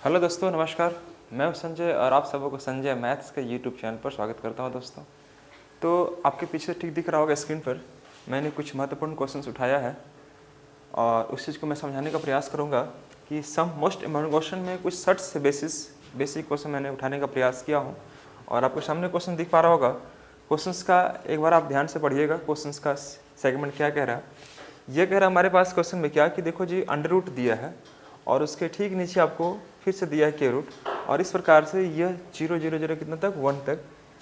Hello दोस्तों, नमस्कार। मैं हूं संजय और आप सबको संजय मैथ्स के यूट्यूब चैनल पर स्वागत करता हूं दोस्तों। तो आपके पीछे ठीक दिख रहा होगा स्क्रीन पर मैंने कुछ महत्वपूर्ण क्वेश्चंस उठाया है और उस चीज़ को मैं समझाने का प्रयास करूंगा कि सम मोस्ट इम्पोर्टेंट क्वेश्चन में कुछ सर्ट से बेसिक क्वेश्चन मैंने उठाने का प्रयास किया हूँ। और आपको सामने क्वेश्चन दिख पा रहा होगा। क्वेश्चंस का एक बार आप ध्यान से पढ़िएगा, क्वेश्चंस का सेगमेंट क्या कह रहा है। यह कह रहा है हमारे पास क्वेश्चन में क्या कि देखो जी, अंडर रूट दिया है और उसके ठीक नीचे आपको फिर से दिया है के रूट, और इस प्रकार से यह 0 0 0 कितना तक 1 तक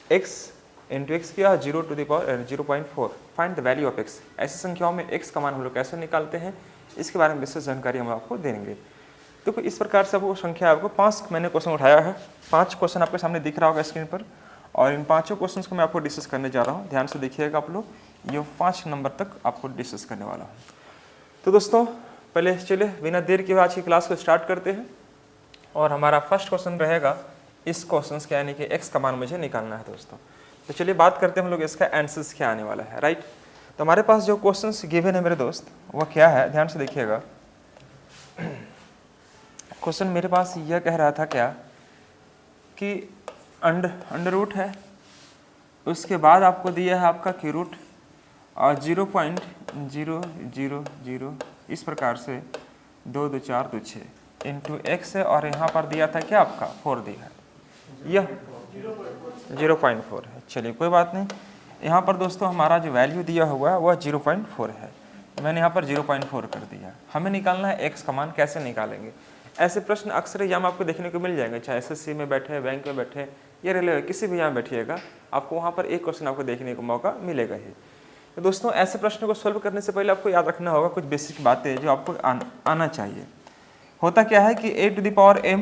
x इंटू एक्स किया 0 to the power 0.4। Find the value of x। ऐसी संख्याओं में x का मान हम लोग कैसे निकालते हैं, इसके बारे में विशेष जानकारी हम आपको देंगे। तो इस प्रकार से वो संख्या आपको 5 मैंने क्वेश्चन उठाया है। 5 क्वेश्चन आपके सामने दिख रहा होगा स्क्रीन पर, और इन 5 क्वेश्चन को मैं आपको डिस्कस करने जा रहा हूँ। ध्यान से देखिएगा आप लोग, ये 5 नंबर तक आपको डिस्कस करने वाला हूँ। तो दोस्तों पहले चलिए बिना देर के आज की क्लास को स्टार्ट करते हैं। और हमारा फर्स्ट क्वेश्चन रहेगा इस क्वेश्चन का, यानी कि x का मान मुझे निकालना है दोस्तों। तो चलिए बात करते हैं हम लोग इसका आंसर्स क्या आने वाला है, राइट। तो हमारे पास जो क्वेश्चंस गिवन है मेरे दोस्त, वो क्या है, ध्यान से देखिएगा। क्वेश्चन मेरे पास यह कह रहा था क्या कि अंडर रूट है, उसके बाद आपको दिया है आपका की रूट और 0.000 इस प्रकार से 2 2 4 2 6 इंटू एक्स है, और यहाँ पर दिया था क्या आपका 4 दिया है, यह 0.4 है। चलिए कोई बात नहीं, यहाँ पर दोस्तों हमारा जो वैल्यू दिया हुआ है वह 0.4 है। मैंने यहाँ पर 0.4 कर दिया। हमें निकालना है एक्स का मान। कैसे निकालेंगे? ऐसे प्रश्न अक्सर एग्जाम आपको देखने को मिल जाएंगे, चाहे एसएससी में बैठे, बैंक में बैठे या रेलवे, किसी भी यहाँ बैठिएगा, आपको वहाँ पर एक क्वेश्चन आपको देखने को मौका मिलेगा ही। तो दोस्तों ऐसे प्रश्न को सॉल्व करने से पहले आपको याद रखना होगा कुछ बेसिक बातें जो आपको आना चाहिए। होता क्या है कि a to the power m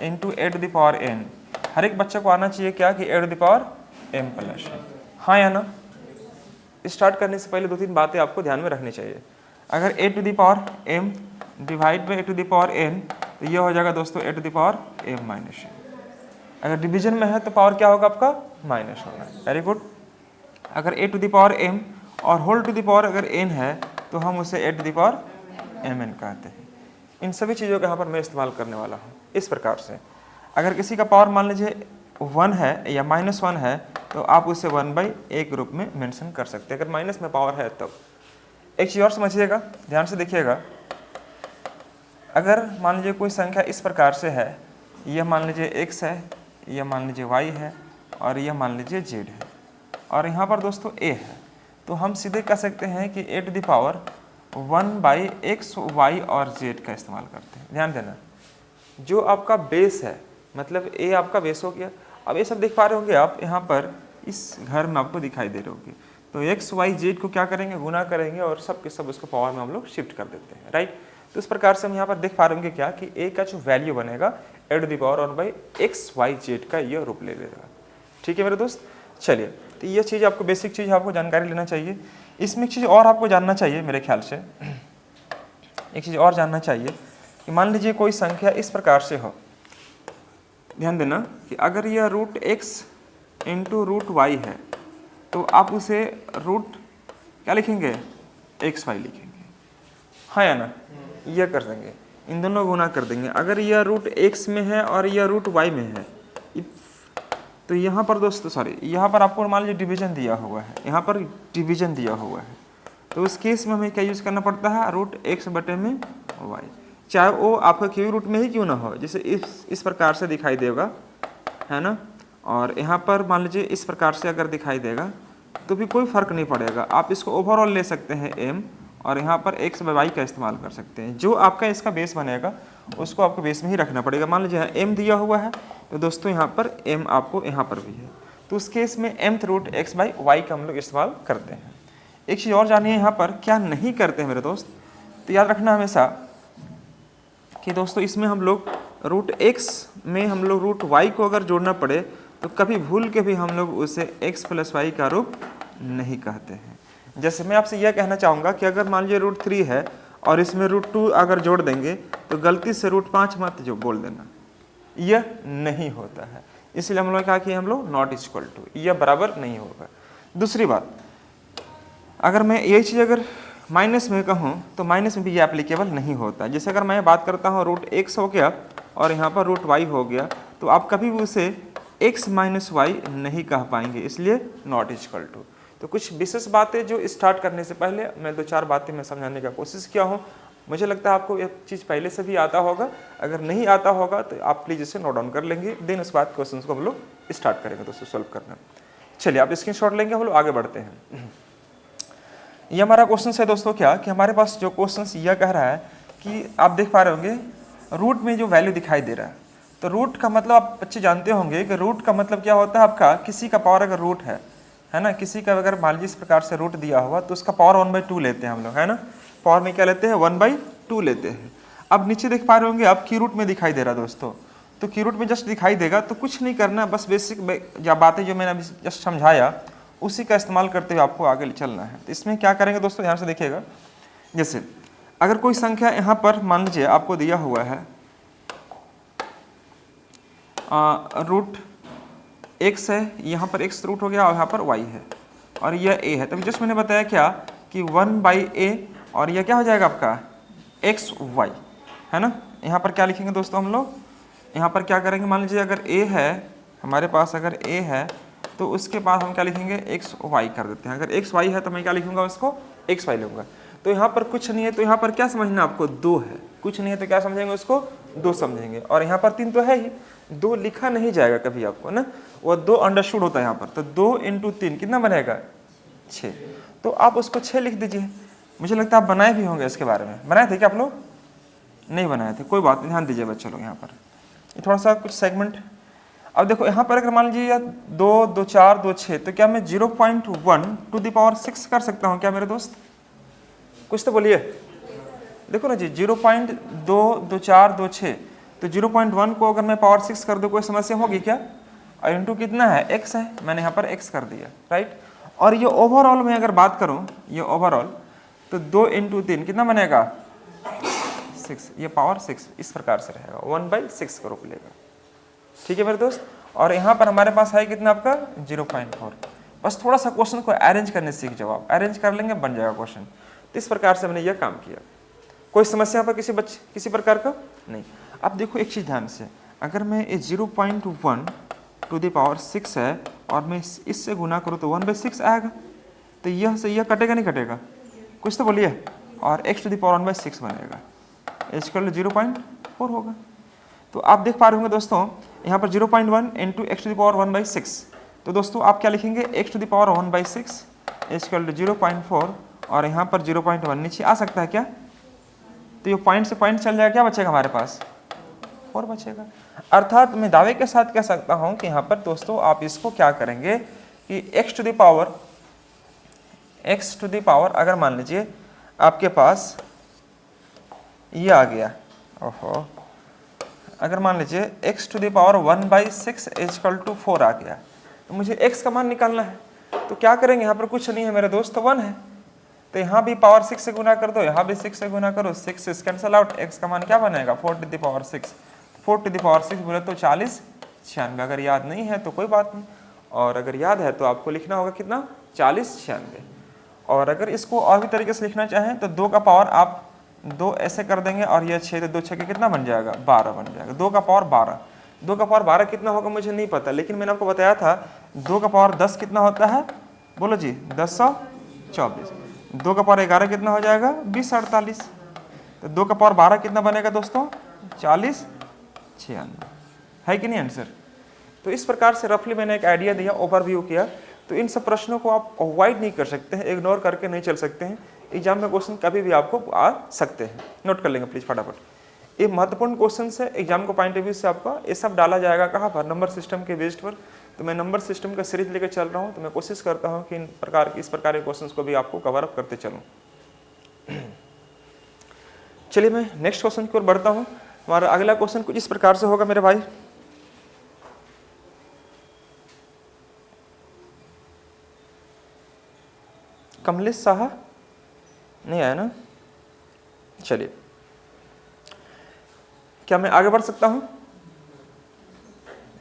into a to the power n, हर एक बच्चे को आना चाहिए क्या कि a to the power m plus n, हाँ या ना। स्टार्ट करने से पहले 2-3 बातें आपको ध्यान में रखनी चाहिए। अगर a to the power m divide by a to the power n, तो ये हो जाएगा दोस्तों a to the power m minus n। अगर डिवीजन में है तो पावर क्या होगा आपका, माइनस होगा। Very good. अगर a to the power m और होल टू द पावर अगर n है तो हम उसे a to the power mn कहते हैं। इन सभी चीज़ों का यहाँ पर मैं इस्तेमाल करने वाला हूँ। इस प्रकार से अगर किसी का पावर मान लीजिए 1 है या -1 है तो आप उसे 1/a के रूप में मेंशन कर सकते हैं, अगर माइनस में पावर है तब। एक चीज़ और समझिएगा, ध्यान से देखिएगा। अगर मान लीजिए कोई संख्या इस प्रकार से है, यह मान लीजिए x है, यह मान लीजिए y है और यह मान लीजिए z है, और यहाँ पर दोस्तों a है, तो हम सीधे कह सकते हैं कि a to the power 1/x y और z का इस्तेमाल करते हैं। ध्यान देना, जो आपका बेस है, मतलब a आपका बेस हो गया। अब ये सब देख पा रहे होंगे आप, यहाँ पर इस घर में आपको दिखाई दे रहे होंगे। तो x y z को क्या करेंगे, गुना करेंगे और सब के सब उसको पावर में हम लोग शिफ्ट कर देते हैं, राइट। तो इस प्रकार से हम यहाँ पर देख पा रहे होंगे क्या कि a का जो वैल्यू बनेगा a to the power 1/x y z का यह रूप ले लेगा। ठीक है मेरे दोस्त। चलिए, तो ये चीज़ आपको बेसिक चीज़ आपको जानकारी लेना चाहिए। इसमें एक चीज़ और आपको जानना चाहिए, मेरे ख्याल से एक चीज़ और जानना चाहिए कि मान लीजिए कोई संख्या इस प्रकार से हो। ध्यान देना कि अगर यह root x into root y है तो आप उसे रूट क्या लिखेंगे, xy लिखेंगे, हाँ या ना। यह कर देंगे, इन दोनों गुना कर देंगे। अगर यह रूट x में है और यह रूट y में है तो यहाँ पर दोस्तों यहाँ पर आपको मान लीजिए डिवीजन दिया हुआ है, यहाँ पर डिवीजन दिया हुआ है, तो उस केस में हमें क्या यूज़ करना पड़ता है, रूट x बटे में y, चाहे वो आपका क्यू रूट में ही क्यों ना हो। जैसे इस प्रकार से दिखाई देगा, है ना, और यहाँ पर मान लीजिए इस प्रकार से अगर दिखाई देगा तो भी कोई फर्क नहीं पड़ेगा। आप इसको ओवरऑल ले सकते हैं m, और यहाँ पर x बाई y का इस्तेमाल कर सकते हैं। जो आपका इसका बेस बनेगा उसको आपको बेस में ही रखना पड़ेगा। मान लीजिए m दिया हुआ है तो दोस्तों यहाँ पर m आपको यहाँ पर भी है, तो उस केस में mth root x by y का हम लोग इस्तेमाल करते हैं। एक चीज़ और जानिए यहाँ पर क्या नहीं करते हैं मेरे दोस्त, तो याद रखना हमेशा कि दोस्तों इसमें हम लोग रूट x में हम लोग रूट y को अगर जोड़ना पड़े तो कभी भूल के भी हम लोग उसे x प्लस y का रूप नहीं कहते हैं। जैसे मैं आपसे यह कहना चाहूँगा कि अगर मान लीजिए रूट 3 है और इसमें रूट 2 अगर जोड़ देंगे तो गलती से रूट 5 मत जो बोल देना, यह नहीं होता है। इसलिए हम लोग कहा कि हम लोग नॉट इक्वल टू, यह बराबर नहीं होगा। दूसरी बात, अगर मैं यही चीज़ अगर माइनस में कहूँ तो माइनस में भी ये एप्लीकेबल नहीं होता। जैसे अगर मैं बात करता हूँ रूट x हो गया और यहाँ पर रूट वाई हो गया, तो आप कभी भी उसे x माइनस वाई नहीं कह पाएंगे, इसलिए नॉट इक्वल टू। तो कुछ विशेष बातें जो स्टार्ट करने से पहले मैं 2-4 बातें मैं समझाने का कोशिश किया हूँ। मुझे लगता है आपको ये चीज़ पहले से भी आता होगा, अगर नहीं आता होगा तो आप प्लीज़ इसे नोट डाउन कर लेंगे, देन उस बाद क्वेश्चन को हम लोग स्टार्ट करेंगे दोस्तों सॉल्व करना। चलिए आप स्क्रीनशॉट लेंगे, हम लोग आगे बढ़ते हैं। ये हमारा क्वेश्चन है दोस्तों क्या कि हमारे पास जो क्वेश्चन यह कह रहा है कि आप देख पा रहे होंगे रूट में जो वैल्यू दिखाई दे रहा है, तो रूट का मतलब आप बच्चे जानते होंगे कि रूट का मतलब क्या होता है आपका, किसी का पावर अगर रूट है ना, किसी का अगर मान लीजिए इस प्रकार से रूट दिया हुआ तो उसका पावर 1/2 लेते हैं हम लोग, है ना, पावर में क्या लेते हैं 1/2 लेते हैं। अब नीचे देख पा रहे होंगे आप की रूट में दिखाई दे रहा है दोस्तों, तो की रूट में जस्ट दिखाई देगा तो कुछ नहीं करना, बस बेसिक बातें जो मैंने अभी जस्ट समझाया उसी का इस्तेमाल करते हुए आपको आगे चलना है। तो इसमें क्या करेंगे दोस्तों, यहाँ से देखिएगा, जैसे अगर कोई संख्या यहाँ पर मान लीजिए आपको दिया हुआ है रूट x है, यहाँ पर x रूट हो गया और यहाँ पर y है और यह a है, तो जस्ट मैंने बताया क्या कि 1/a और यह क्या हो जाएगा आपका xy, है ना। यहाँ पर क्या लिखेंगे दोस्तों हम लोग, यहाँ पर क्या करेंगे, मान लीजिए अगर a है हमारे पास, अगर a है तो उसके पास हम क्या लिखेंगे xy कर देते हैं। अगर xy है तो मैं क्या लिखूंगा उसको xy लूँगा। तो यहाँ पर कुछ नहीं है तो यहाँ पर क्या समझना आपको 2 है, कुछ नहीं है तो क्या समझेंगे उसको 2 समझेंगे, और यहाँ पर 3 तो है ही, 2 लिखा नहीं जाएगा कभी आपको ना, वो 2 अंडरस्टूड होता है यहाँ पर। तो 2 × 3 कितना बनेगा 6, तो आप उसको 6 लिख दीजिए। मुझे लगता है आप बनाए भी होंगे, इसके बारे में बनाए थे क्या आप लोग, नहीं बनाए थे, कोई बात नहीं, ध्यान दीजिए बच्चे लोग। यहाँ पर थोड़ा सा कुछ सेगमेंट, अब देखो यहाँ पर अगर मान लीजिए 2 2 4 2 6, तो क्या मैं 0.1 कर सकता हूँ क्या मेरे दोस्त, कुछ तो बोलिए। देखो ना जी 0.22426, तो 0.1 को अगर मैं पावर 6 कर दूँ कोई समस्या होगी क्या, और इंटू कितना है x है, मैंने यहाँ पर x कर दिया, राइट। और ये ओवरऑल में अगर बात करूँ, ये ओवरऑल तो 2 × 3 कितना बनेगा 6, ये पावर 6 इस प्रकार से रहेगा, 1/6 का रूप लेगा, ठीक है मेरे दोस्त। और यहाँ पर हमारे पास है कितना आपका 0.4। बस थोड़ा सा क्वेश्चन को अरेंज करने सीख जाओ, आप अरेंज कर लेंगे बन जाएगा क्वेश्चन। तो इस प्रकार से हमने यह काम किया, कोई समस्या पर किसी प्रकार का नहीं। अब देखो एक चीज़ ध्यान से, अगर मैं 0.1 है और मैं इससे गुना करूँ तो 1/6 आएगा, तो यह से यह कटेगा नहीं कटेगा, कुछ तो बोलिए, और x⁴ 1/6 बनेगा, इक्वल 0.4 होगा। तो आप देख पा रहे होंगे दोस्तों यहाँ पर 0.1 × x⁴ 1/6, तो दोस्तों आप क्या लिखेंगे x⁴ 1/6 इक्वल 0.4, और यहाँ पर 0.1 नीचे आ सकता है क्या, तो ये पॉइंट से पॉइंट चल जाएगा, क्या बचेगा हमारे पास 4 बचेगा। अर्थात मैं दावे के साथ कह सकता हूँ कि यहाँ पर दोस्तों आप इसको क्या करेंगे कि x⁴ अगर मान लीजिए आपके पास ये आ गया, ओहो, अगर मान लीजिए x⁴ 1/6 इक्वल टू 4 आ गया, तो मुझे x का मान निकालना है। तो क्या करेंगे, यहाँ पर कुछ नहीं है मेरे दोस्त, तो 1 है, तो यहाँ भी पावर 6 से गुना कर दो, यहाँ भी 6 से गुना करो, 6 से कैंसल आउट, x का मान क्या बनेगा 4⁶। 4⁶ बोले तो 40 96। अगर याद नहीं है तो कोई बात नहीं, और अगर याद है तो आपको लिखना होगा कितना 40 96। और अगर इसको और भी तरीके से लिखना चाहें तो 2 का पावर आप 2 ऐसे कर देंगे, और यह 6 तो 2 6 कितना बन जाएगा 12 बन जाएगा, 2 का पावर 12। 2 का पावर 12 कितना होगा मुझे नहीं पता, लेकिन मैंने आपको बताया था 2 का पावर 10 कितना होता है, बोलो जी 1024। 2 का पावर 11 कितना हो जाएगा 2048। तो 2 का पावर 12 कितना बनेगा दोस्तों 40 96, है कि नहीं आंसर। तो इस प्रकार से रफली मैंने एक आइडिया दिया, ओवरव्यू किया। तो इन सब प्रश्नों को आप अवॉइड नहीं कर सकते हैं, इग्नोर करके नहीं चल सकते हैं, एग्जाम में क्वेश्चन कभी भी आपको आ सकते हैं। नोट कर लेंगे प्लीज फटाफट, ये महत्वपूर्ण क्वेश्चन है एग्जाम को पॉइंट ऑफ व्यू से। आपका ये सब डाला जाएगा कहाँ पर, नंबर सिस्टम के बेस्ड पर। तो मैं नंबर सिस्टम का सीरीज लेकर चल रहा हूँ, तो मैं कोशिश करता हूँ कि इस प्रकार के क्वेश्चंस को भी आपको कवर अप करते चलूँ। चलिए मैं नेक्स्ट क्वेश्चन की ओर बढ़ता हूँ। हमारा अगला क्वेश्चन कुछ इस प्रकार से होगा मेरे भाई, कमलेश साहा नहीं आया ना, चलिए क्या मैं आगे बढ़ सकता हूं,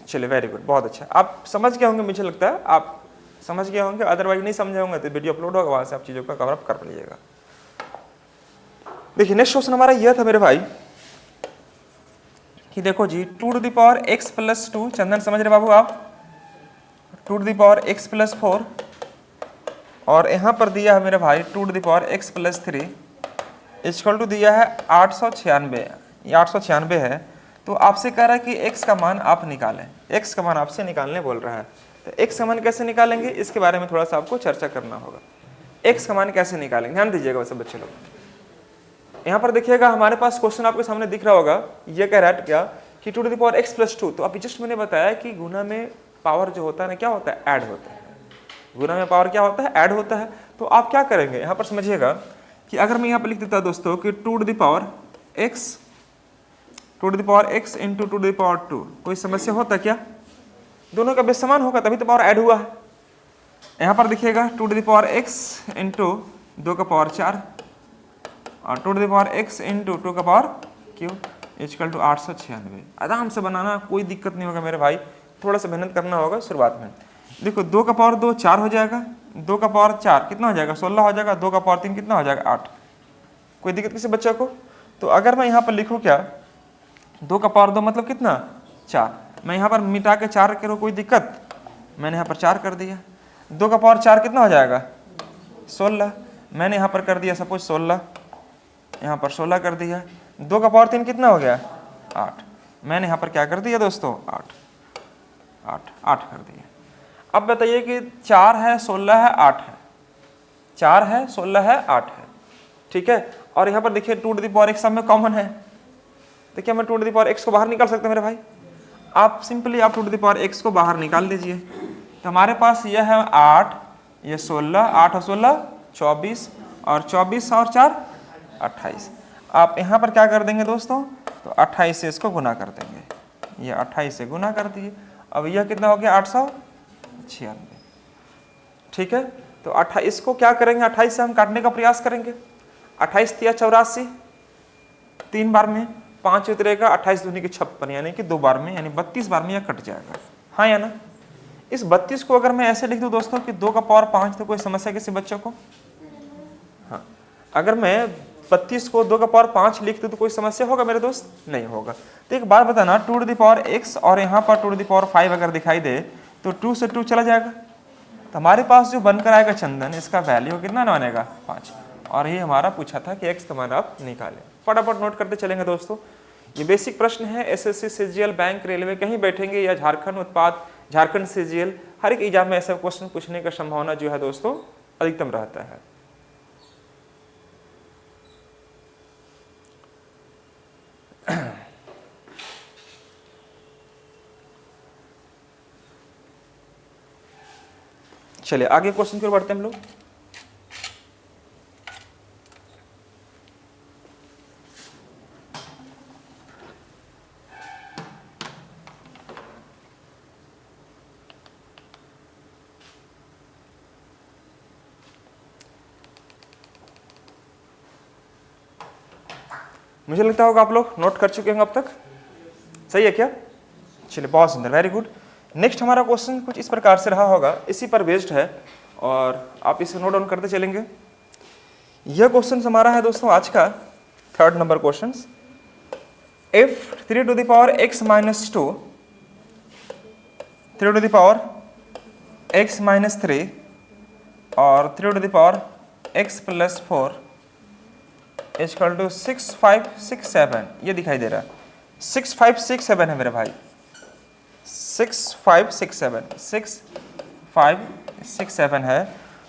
चलिए वेरी गुड, बहुत अच्छा। आप समझ गए होंगे, मुझे लगता है आप समझ गए होंगे, अदरवाइज नहीं समझे होंगे तो वीडियो अपलोड होगा, वहां से आप चीजों का कवर अप कर लीजिएगा। देखिए नेक्स्ट क्वेश्चन हमारा यह था मेरे भाई कि देखो जी 2 to the power x plus 2, Chandan समझ रहे बाबू आप, 2 to the power x plus 4, और यहाँ पर दिया है मेरे भाई 2 to the power x plus 3 equal to दिया है 896, ये 896 है। तो आपसे कह रहा है कि x का मान आप निकालें, x का मान आपसे निकालने बोल रहा है। तो x का मान कैसे निकालेंगे, इसके बारे में थोड़ा सा आपको चर्चा करना होगा। x का मान कैसे निकालेंगे, ध्यान दीजिएगा सब बच्चे लोग। यहाँ पर देखिएगा हमारे पास क्वेश्चन आपके सामने दिख रहा होगा, ये कह रहा है क्या कि 2 to the power x plus 2। तो अभी जस्ट मैंने बताया कि गुना में पावर जो होता है ना क्या होता है, ऐड होता है। गुना में पावर क्या होता है, ऐड होता है। तो आप क्या करेंगे यहाँ पर समझिएगा कि अगर मैं यहाँ पर लिख देता दोस्तों कि 2 to the power x into 2 to the power 2, कोई समस्या होता क्या? दोनों का बेस समान होगा तभी तो पावर ऐड हुआ है। यहाँ पर देखिएगा 2 to the power x into 2 का पावर 4 और 2 to the power x into 2 का पावर क्यूब इक्वल टू 896। आराम से बनाना, कोई दिक्कत नहीं होगा मेरे भाई, थोड़ा सा मेहनत करना होगा शुरुआत में। देखो 2 का पावर 2 4 हो जाएगा, 2 का पावर 4 कितना हो जाएगा 16 हो जाएगा, 2 का पावर 3 कितना हो जाएगा 8। कोई दिक्कत किसी बच्चे को? तो अगर मैं यहाँ पर लिखूँ क्या 2 का पावर 2 मतलब कितना 4, मैं यहाँ पर मिटा के 4 करूँ, कोई दिक्कत? मैंने यहाँ पर 4 कर दिया। 2 का पावर 4 कितना हो जाएगा 16, मैंने यहाँ पर कर दिया सपोज 16, यहाँ पर 16 कर दिया। 2 का पावर 3 कितना हो गया 8, मैंने यहाँ पर क्या कर दिया दोस्तों 8 कर दिया। अब बताइए कि 4 है 16 है 8 है, 4 है 16 है 8 है, ठीक है। और यहाँ पर देखिए 2 टू द पावर x सब में कॉमन है, तो क्या मैं 2 टू द पावर x को बाहर निकाल सकता मेरे भाई? आप सिंपली आप 2 टू द पावर x को बाहर निकाल लीजिए। तो हमारे पास यह है 8, ये 16, 8 और 16 24, और 24 और 4 28। आप यहाँ पर क्या कर देंगे दोस्तों, तो 28 से इसको गुना कर देंगे, ये 28 से गुना कर दिए। अब यह कितना हो गया 896, ठीक है। तो 28 को क्या करेंगे, 28 से हम काटने का प्रयास करेंगे। 28 तिया 84, 3 बार में 5 उतरेगा, 28 दूनी की 56 यानी कि 2 बार में, यानी 32 बार में यह कट जाएगा, हाँ या ना। इस 32 को अगर मैं ऐसे लिख दूं दोस्तों कि 2 का पावर 5, तो कोई समस्या किसी बच्चों को? हाँ, अगर मैं 32 को 2 का पावर 5 लिख दूं तो कोई समस्या होगा मेरे दोस्त? नहीं होगा। तो एक बात बताना, 2 टू द पावर x और यहाँ पर 2 टू द पावर 5 अगर दिखाई दे तो 2 से 2 चला जाएगा, तो हमारे पास जो बनकर आएगा चंदन, इसका वैल्यू कितना बनेगा 5। और ये हमारा पूछा था कि x का मान आप निकालें। फटाफट नोट करते चलेंगे दोस्तों, ये बेसिक प्रश्न है। एसएससी, सीजीएल, बैंक, रेलवे कहीं बैठेंगे, या झारखंड उत्पाद, झारखंड सीजीएल, हर एक एग्जाम में ऐसा क्वेश्चन पूछने का संभावना जो है दोस्तों अधिकतम रहता है। चलिए आगे क्वेश्चन की ओर बढ़ते हैं हम लोग। मुझे लगता होगा आप लोग नोट कर चुके होंगे अब तक, सही है क्या? चलिए बहुत सुंदर, वेरी गुड। नेक्स्ट हमारा क्वेश्चन कुछ इस प्रकार से रहा होगा, इसी पर बेस्ड है और आप इसे नोट डाउन करते चलेंगे। यह क्वेश्चन हमारा है दोस्तों आज का 3rd number question. If 3 to the power x minus 2, 3 to the power x minus 3 और 3 to the power x plus 4 equal to 6567, ये दिखाई दे रहा है 6567 है मेरे भाई, 6567 है।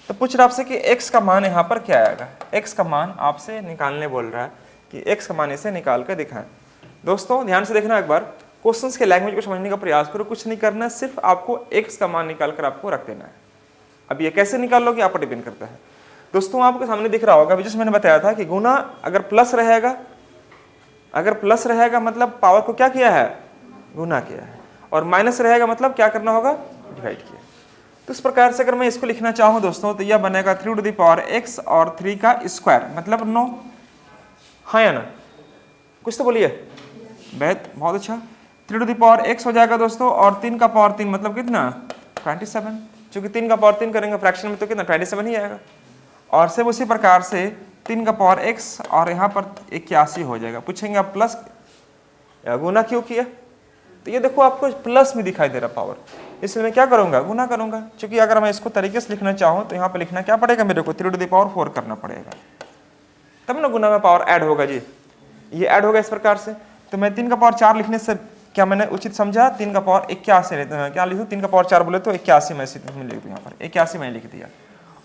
तो पूछ रहा आपसे कि x का मान यहाँ पर क्या आएगा, x का मान आपसे निकालने बोल रहा है कि x का मान इसे निकाल कर दिखाएं। दोस्तों ध्यान से देखना, एक बार क्वेश्चंस के लैंग्वेज को समझने का प्रयास करो, कुछ नहीं करना, सिर्फ आपको x का मान निकाल कर आपको रख देना है। अब ये कैसे निकाल लोगे आप पर डिपेंड करता है। दोस्तों आपके सामने दिख रहा होगा, अभी जैसे मैंने बताया था कि गुना अगर प्लस रहेगा मतलब पावर को क्या किया है, गुना किया है, और माइनस रहेगा मतलब क्या करना होगा, डिवाइड किया। तो इस प्रकार से अगर मैं इसको लिखना चाहूँ दोस्तों तो यह बनेगा 3 टू द पावर x और 3 का स्क्वायर मतलब 9, हाँ या ना, कुछ तो बोलिए। बहुत अच्छा, 3 टू द पावर x हो जाएगा दोस्तों, और 3 का पावर 3 मतलब कितना 27, चूंकि 3 का पावर 3 करेंगे फ्रैक्शन में तो कितना 27 ही आएगा। और सिर्फ उसी प्रकार से 3 का पावर x और यहाँ पर 81 हो जाएगा। पूछेंगे आप प्लस गुना क्यों किया, तो ये देखो आपको प्लस में दिखाई दे रहा पावर, इसलिए मैं क्या करूंगा, गुना करूंगा। क्योंकि अगर मैं इसको तरीके से लिखना चाहूँ तो यहाँ पे लिखना क्या पड़ेगा मेरे को, 3 टू द पावर 4 करना पड़ेगा, तब ना गुना में पावर ऐड होगा जी। ये ऐड होगा इस प्रकार से। तो मैं 3 का पावर 4 लिखने से क्या मैंने उचित समझा, 3 का पावर 81 क्या लिखूँ, 3 का पावर 4 बोले तो 81 में लिख दूँ, यहाँ पर 81 में लिख दिया।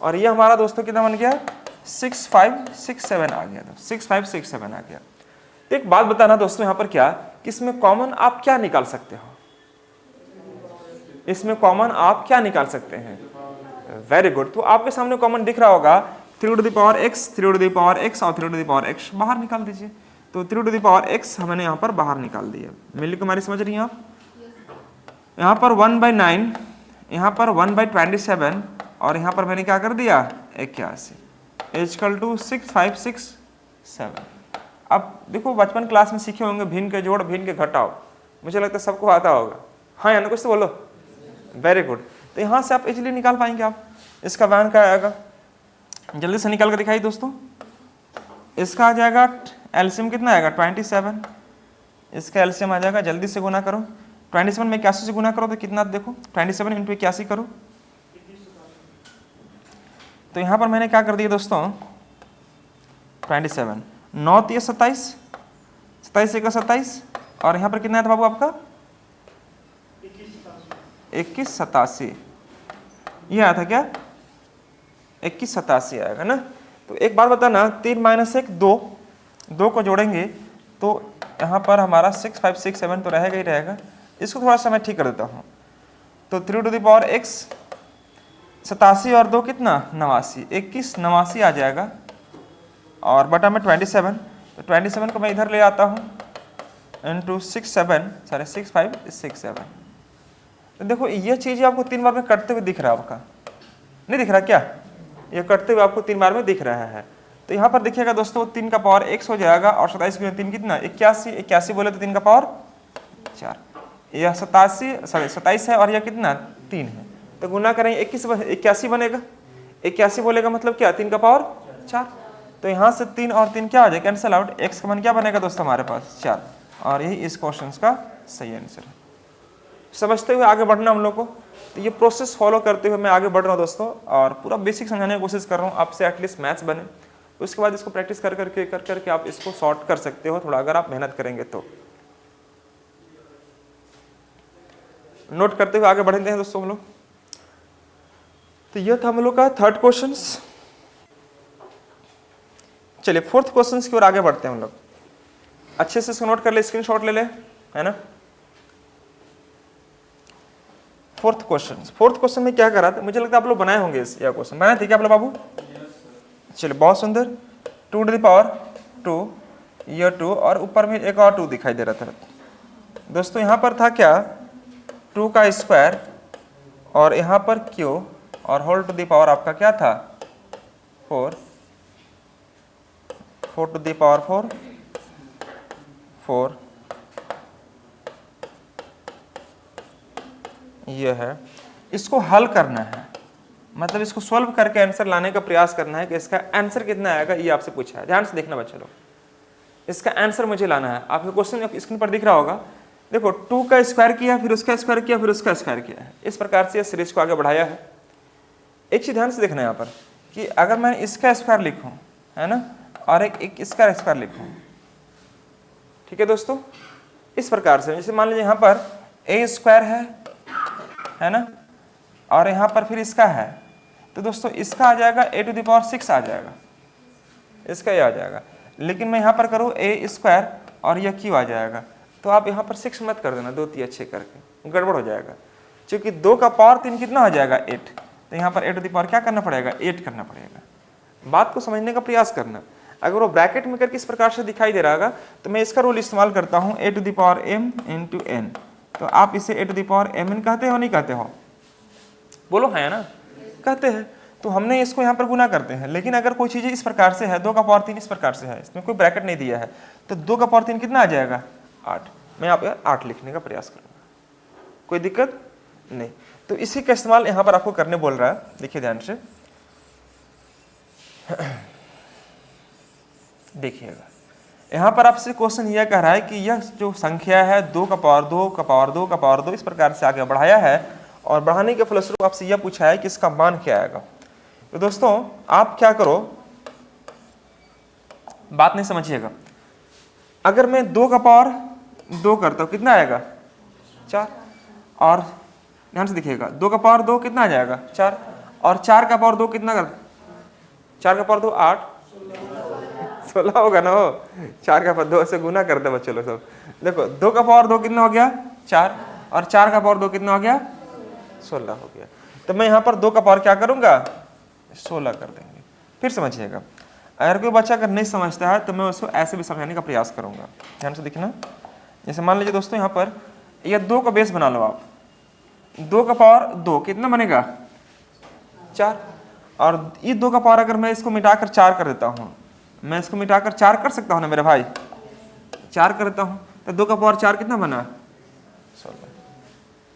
और ये हमारा दोस्तों कितना बन गया, 6567 आ गया, तो 6567 आ गया। तो एक बात बताना दोस्तों यहाँ पर क्या, कि इसमें कॉमन आप क्या निकाल सकते हो, इसमें कॉमन आप क्या निकाल सकते हैं, वेरी गुड। तो आपके सामने कॉमन दिख रहा होगा 3 to the power x, 3 to the power x और 3 टू द पावर x बाहर निकाल दीजिए। तो 3 टू द पावर x हमने यहाँ पर बाहर निकाल दिया। मिली कुमारी समझ रही हैं आप, यहाँ पर 1/9, यहाँ पर 1/27 और यहाँ पर मैंने क्या कर दिया 81 इक्वल टू 6567। अब देखो बचपन क्लास में सीखे होंगे भिन्न के जोड़ भिन्न के घटाओ, मुझे लगता है सबको आता होगा, हाँ या ना, कुछ तो बोलो, वेरी गुड। तो यहाँ से आप इजीली निकाल पाएंगे आप, इसका वैन क्या आएगा, जल्दी से निकाल कर दिखाइए दोस्तों। इसका आ जाएगा एलसीएम कितना आएगा 27, इसका एलसीएम आ जाएगा, जल्दी से गुना करो, 27 में 81 से गुना करो तो कितना देखो, 27 इंटू 81 करो। तो यहाँ पर मैंने क्या कर दिया दोस्तों 27, 9 3 27, 27 1 27 और यहाँ पर कितना है था बाबू आपका 2187, ये आया था क्या 2187 आएगा ना। तो एक बार बताना 3 माइनस 1 2, 2 को जोड़ेंगे तो यहाँ पर हमारा 6567 तो रहेगा ही रहेगा। इसको थोड़ा सा मैं ठीक कर देता हूँ। तो 3 टू द पावर x 87 और 2 कितना 89, 2189 आ जाएगा और बटा में 27, तो 27 को मैं इधर ले आता हूँ इंटू 6567। तो देखो ये चीज़ आपको 3 बार में कटते हुए दिख रहा है, आपका नहीं दिख रहा क्या, ये कटते हुए आपको 3 बार में दिख रहा है। तो यहाँ पर देखिएगा दोस्तों 3 का पावर x हो जाएगा और 27 गुना 3 कितना 81, 81 बोले तो 3 का पावर 4, यह 27 है और यह कितना 3 है, तो गुना करेंगे 81 बनेगा, 81 बोलेगा मतलब क्या 3 का पावर 4। तो यहाँ से 3 और 3 क्या हो जाए कैंसिल आउट, x का मान क्या बनेगा दोस्तों हमारे पास 4, और यही इस क्वेश्चन का सही आंसर है। समझते हुए आगे बढ़ना हम लोग को, तो ये प्रोसेस फॉलो करते हुए मैं आगे बढ़ रहा हूँ दोस्तों, और पूरा बेसिक समझाने की कोशिश कर रहा हूँ आपसे, एटलीस्ट मैथ्स बने। उसके बाद इसको प्रैक्टिस कर करके आप इसको सॉर्ट कर सकते हो थोड़ा, अगर आप मेहनत करेंगे तो। नोट करते हुए आगे बढ़ते हैं दोस्तों हम लोग। तो यह था हम लोग का थर्ड क्वेश्चन। चलिए फोर्थ क्वेश्चन की ओर आगे बढ़ते हैं हम लोग। अच्छे से इसको नोट कर ले, स्क्रीनशॉट ले ले, है ना। फोर्थ क्वेश्चन में क्या करा था, मुझे लगता है आप लोग बनाए होंगे यह क्वेश्चन, बनाए थे क्या आप लोग बाबू। चलिए बहुत सुंदर, 2 टू द पावर 2, यह 2 और ऊपर में एक और 2 दिखाई दे रहा था दोस्तों। यहाँ पर था क्या 2 का स्क्वायर और यहाँ पर क्यू और होल टू द पावर आपका क्या था 4 टू द पावर 4 ये है। इसको हल करना है, मतलब इसको सॉल्व करके आंसर लाने का प्रयास करना है कि इसका आंसर कितना आएगा, ये आपसे पूछा है। ध्यान से देखना बच्चे लोग, इसका आंसर मुझे लाना है। आपको क्वेश्चन स्क्रीन पर दिख रहा होगा, देखो 2 का स्क्वायर किया, फिर उसका स्क्वायर किया, फिर उसका स्क्वायर किया है। इस प्रकार से सीरीज को आगे बढ़ाया है। एक चीज ध्यान से देखना यहाँ पर कि अगर मैं इसका स्क्वायर लिखूं, है ना, और एक इसका स्क्वायर लिखूं, ठीक है दोस्तों, इस प्रकार से। जैसे मान लीजिए यहाँ पर a स्क्वायर है ना, और यहाँ पर फिर इसका है, तो दोस्तों इसका आ जाएगा a टू द पावर 6 आ जाएगा, इसका ये आ जाएगा। लेकिन मैं यहाँ पर करूँ a स्क्वायर और यह q आ जाएगा, तो आप यहाँ पर 6 मत कर देना, 2 3 अच्छे करके, गड़बड़ हो जाएगा। क्योंकि 2 का पावर 3 कितना हो जाएगा 8, तो यहाँ पर a टू द पावर क्या करना पड़ेगा 8 करना पड़ेगा। बात को समझने का प्रयास करना। अगर वो ब्रैकेट में करके इस प्रकार से दिखाई दे रहा होगा, तो मैं इसका रूल इस्तेमाल करता हूँ a to the power m into n। तो आप इसे a to the power mn कहते हो नहीं कहते हो, बोलो है ना, कहते हैं। तो हमने इसको यहाँ पर गुना करते हैं। लेकिन अगर कोई चीज़ इस प्रकार से है, 2 का पावर 3 इस प्रकार से है, इसमें कोई ब्रैकेट नहीं दिया है, तो 2 का पावर 3 कितना आ जाएगा 8। मैं यहाँ पर 8 लिखने का प्रयास करूँगा, कोई दिक्कत नहीं। तो इसी का इस्तेमाल यहाँ पर आपको करने बोल रहा है। देखिए ध्यान से देखिएगा, यहाँ पर आपसे क्वेश्चन यह कह रहा है कि यह जो संख्या है 2 का पावर 2 का पावर 2 का पावर 2 इस प्रकार से आगे बढ़ाया है और बढ़ाने के फलस्वरूप आपसे यह पूछा है कि इसका मान क्या आएगा। तो दोस्तों आप क्या करो, बात नहीं समझिएगा, अगर मैं 2 का पावर 2 करता हूँ कितना आएगा 4, और ध्यान से देखिएगा 2 का पावर 2 कितना आ जाएगा 4, और 4 का पावर 2 कितना कर 4 का पावर 2 8 16 होगा ना हो। 4 का पावर 2 से गुना करते बच्चे लोग सब। देखो 2 का पावर 2 कितना हो गया 4, और 4 का पावर 2 कितना हो गया 16 हो गया। तो मैं यहाँ पर 2 का पावर क्या करूँगा 16 कर देंगे। फिर समझिएगा, अगर कोई बच्चा अगर नहीं समझता है तो मैं उसको ऐसे भी समझाने का प्रयास करूँगा। ध्यान से देखना, जैसे मान लीजिए दोस्तों यहाँ पर यह 2 का बेस बना लो आप, 2 का पावर 2 कितना बनेगा 4, और ये 2 का पावर अगर मैं इसको मिटाकर 4 कर देता हूँ, मैं इसको मिटाकर 4 कर सकता हूँ ना मेरे भाई, 4 कर देता हूँ, तो 2 का पावर 4 कितना बना 16।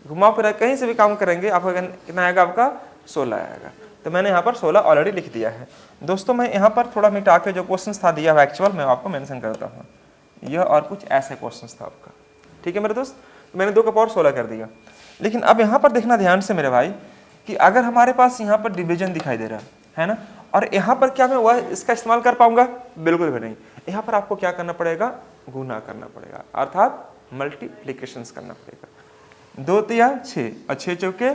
घुमा फिरा कहीं से भी काम करेंगे आपका कितना आएगा, आपका 16 आएगा। तो मैंने यहाँ पर 16 ऑलरेडी लिख दिया है। दोस्तों मैं यहाँ पर थोड़ा मिटा के जो क्वेश्चन था दिया हुआ एक्चुअल मैं आपको मेंशन करता हूँ, यह और कुछ ऐसे क्वेश्चन था आपका, ठीक है मेरे दोस्त। तो मैंने 2 का पावर 16 कर दिया। लेकिन अब यहाँ पर देखना ध्यान से मेरे भाई कि अगर हमारे पास यहाँ पर डिवीजन दिखाई दे रहा है ना, और यहाँ पर क्या मैं वह इसका इस्तेमाल कर पाऊंगा, बिल्कुल भी नहीं। यहाँ पर आपको क्या करना पड़ेगा, गुना करना पड़ेगा, अर्थात मल्टीप्लीकेशंस करना पड़ेगा। 2 तिया 6 और 6 चौके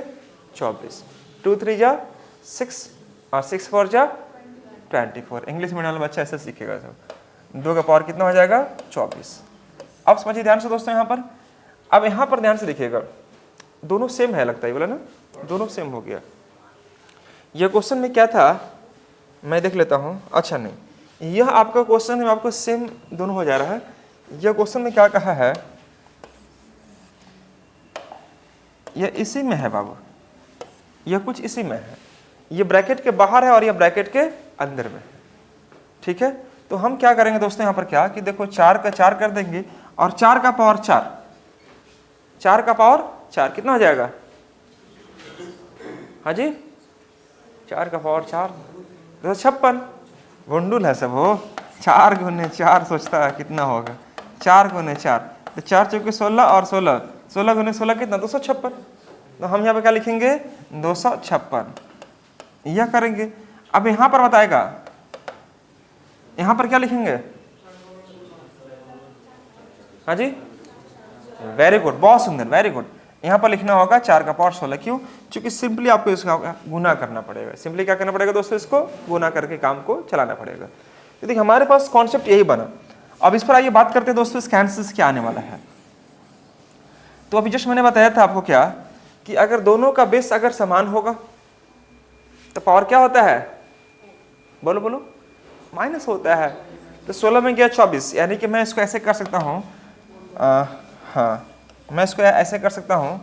24, 2 3 जा 6 और 6 4 जा 24। इंग्लिश मीडियम वाला बच्चा ऐसे सीखेगा सब। 2 का पावर कितना हो जाएगा 24। अब समझिए ध्यान से दोस्तों यहाँ पर, अब यहाँ पर ध्यान से देखिएगा, दोनों सेम है लगता है, बोला ना दोनों सेम हो गया। यह क्वेश्चन में क्या था मैं देख लेता हूँ, अच्छा नहीं यह आपका क्वेश्चन में आपको सेम दोनों हो जा रहा है। यह क्वेश्चन में क्या कहा है, यह इसी में है बाबू, यह कुछ इसी में है, यह ब्रैकेट के बाहर है और यह ब्रैकेट के अंदर में है, ठीक है। तो हम क्या करेंगे दोस्तों यहाँ पर क्या कि देखो 4 का 4 कर देंगे और 4 का पावर 4, 4 का पावर 4 कितना हो जाएगा, हाँ जी 4 का पावर 4 256। गुंडुल है सब हो, 4 गुने 4 सोचता है कितना होगा, 4 गुने 4 तो 4 चौके 16 और 16, 16 गुने 16 कितना 256। तो हम यहाँ पे क्या लिखेंगे 256, यह करेंगे। अब यहाँ पर बताएगा, यहाँ पर क्या लिखेंगे, हाँ जी वेरी गुड, बहुत सुंदर, वेरी गुड। यहाँ पर लिखना होगा 4 का पावर 16, क्यों, क्योंकि सिंपली आपको इसका गुना करना पड़ेगा। सिंपली क्या करना पड़ेगा दोस्तों, इसको गुना करके काम को चलाना पड़ेगा। तो देखिए हमारे पास कॉन्सेप्ट यही बना। अब इस पर आइए बात करते हैं दोस्तों इसका आंसर क्या आने वाला है। तो अभी जस्ट मैंने बताया था आपको क्या कि अगर दोनों का बेस अगर समान होगा तो पावर क्या होता है, बोलो बोलो, माइनस होता है। तो 16 में गया 24, यानी कि मैं इसको ऐसे कर सकता हूँ, हाँ मैं इसको ऐसे कर सकता हूं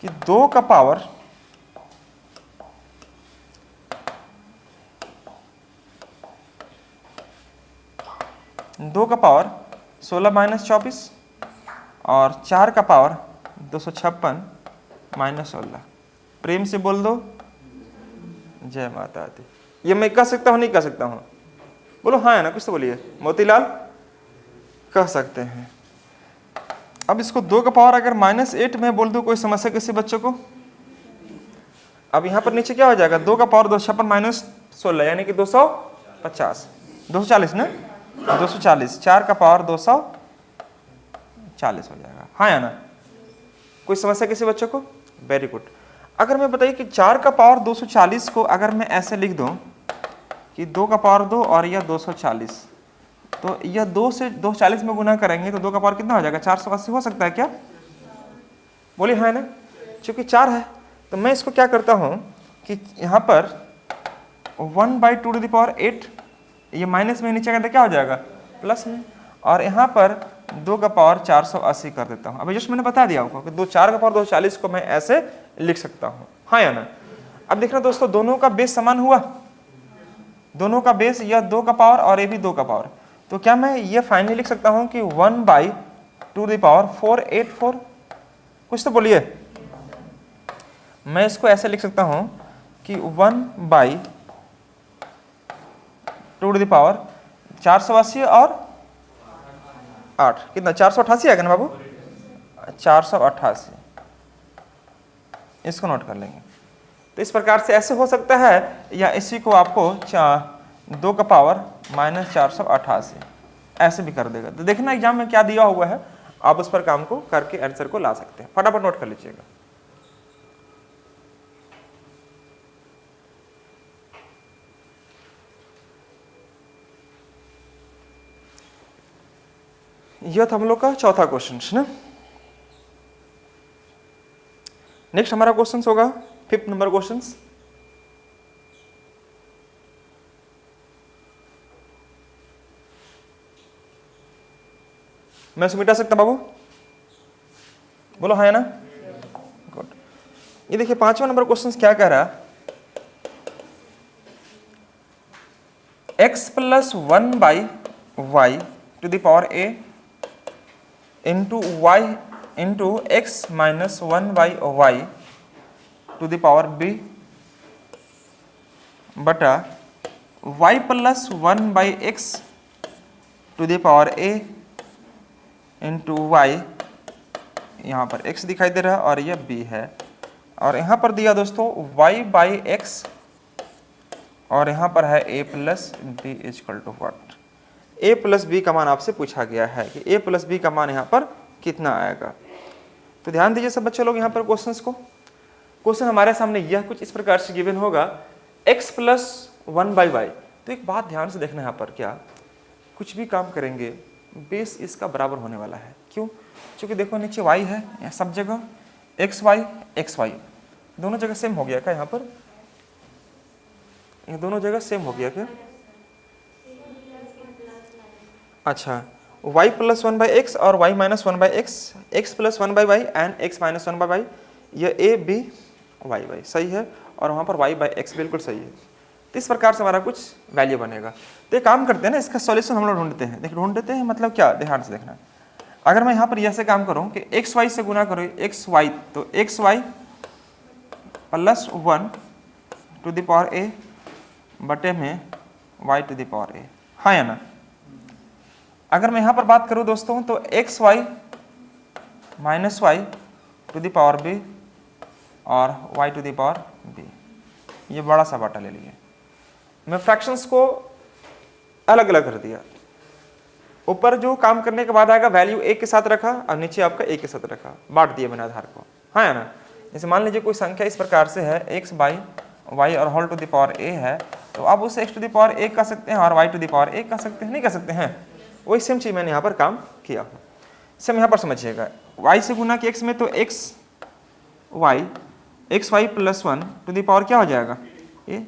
कि 2 का पावर 16 माइनस 24 और 4 का पावर 256 माइनस 16। प्रेम से बोल दो जय माता दी। ये मैं कह सकता हूं नहीं कह सकता हूं, बोलो हाँ है ना, कुछ तो बोलिए मोतीलाल, कह सकते हैं। अब इसको 2 का पावर अगर -8 में बोल दूं, कोई समस्या किसी बच्चों को। अब यहाँ पर नीचे क्या हो जाएगा, 2 का पावर 256 माइनस 16 यानी कि 250, 240 ना, 240, 4 का पावर 240 हो जाएगा, हाँ या ना, कोई समस्या किसी बच्चों को, वेरी गुड। अगर मैं बताइए कि 4 का पावर 240 को अगर मैं ऐसे लिख दूं कि 2 का पावर 2 और यह 240, तो यह 2 से 240 में गुना करेंगे तो 2 का पावर कितना हो जाएगा 480 हो सकता है क्या, बोलिए हाँ ना। चूंकि 4 है तो मैं इसको क्या करता हूं कि यहाँ पर 1/2⁸, ये माइनस में नीचे करते क्या हो जाएगा प्लस में, और यहाँ पर 2 का पावर 480 कर देता हूँ। अभी जस्ट मैंने बता दिया आपको कि 4 का पावर 240 को मैं ऐसे लिख सकता हूँ, हाँ या ना। अब देखना दोस्तों दोनों का बेस समान हुआ, दोनों का बेस, यह 2 का पावर और ये भी 2 का पावर, तो क्या मैं ये फाइनली लिख सकता हूं कि 1/484, कुछ तो बोलिए। मैं इसको ऐसे लिख सकता हूं कि 1/480 और 8 कितना 488 आएगा ना बाबू, 488, इसको नोट कर लेंगे। तो इस प्रकार से ऐसे हो सकता है, या इसी को आपको 2 का पावर -488 ऐसे भी कर देगा। तो देखना एग्जाम में क्या दिया हुआ है, आप उस पर काम को करके आंसर को ला सकते हैं। फटाफट नोट कर लीजिएगा। यह था हम लोग का चौथा क्वेश्चन ना। नेक्स्ट हमारा क्वेश्चन होगा 5th नंबर क्वेश्चन। मैं इसको मिटा सकता बाबू, बोलो हाँ है ना, गुड। ये देखिए 5वां नंबर क्वेश्चन क्या कह रहा है, x + 1/y to the power a into y into x - 1/y to the power b बटा y + 1/x to the power a into y, यहाँ पर x दिखाई दे रहा है और यह b है, और यहाँ पर दिया दोस्तों y/x और यहाँ पर है a + b = what. a + b का मान आपसे पूछा गया है कि a + b का मान यहाँ पर कितना आएगा। तो ध्यान दीजिए सब बच्चे लोग यहाँ पर क्वेश्चंस को। क्वेश्चन हमारे सामने यह कुछ इस प्रकार से गिवन होगा, x + 1/y। तो एक बात ध्यान से देखना, यहाँ पर क्या कुछ भी काम करेंगे बेस इसका बराबर होने वाला है। क्यों? क्योंकि देखो नीचे y है, यहाँ सब जगह xy दोनों जगह सेम हो गया क्या? यहाँ पर ये दोनों जगह सेम हो गया क्या? अच्छा, y + 1/x और y - 1/x, x + 1/y and x - 1/y, ये a b y सही है, और वहाँ पर y/x बिल्कुल सही है। तो इस प्रकार से हमारा कुछ वैल्यू बनेगा। तो एक काम करते हैं ना, इसका सॉल्यूशन हम लोग ढूंढते हैं। देखिए ढूंढते हैं मतलब क्या, ध्यान से देखना। अगर मैं यहाँ पर ऐसे काम करूँ कि xy से गुना करूँ xy, तो xy + 1 to the power a बटे में y to the power a, हाँ या ना। अगर मैं यहाँ पर बात करूँ दोस्तों, तो xy - y to the power b और y to the power b, ये बड़ा सा बाटा ले लिया। मैं फ्रैक्शंस को अलग अलग कर दिया। ऊपर जो काम करने के बाद आएगा वैल्यू a के साथ रखा, और नीचे आपका a के साथ रखा, बांट दिया मैंने आधार को, हाँ या ना। जैसे मान लीजिए कोई संख्या इस प्रकार से है x/y और whole to the power a है, तो आप उसे x to the power a कह सकते हैं और y to the power a कह सकते हैं, नहीं कह सकते हैं? वही सेम चीज़ मैंने यहाँ पर काम किया। सेम यहाँ पर समझिएगा, y से गुना कि x में, तो xy + 1 टू द पावर क्या हो जाएगा a,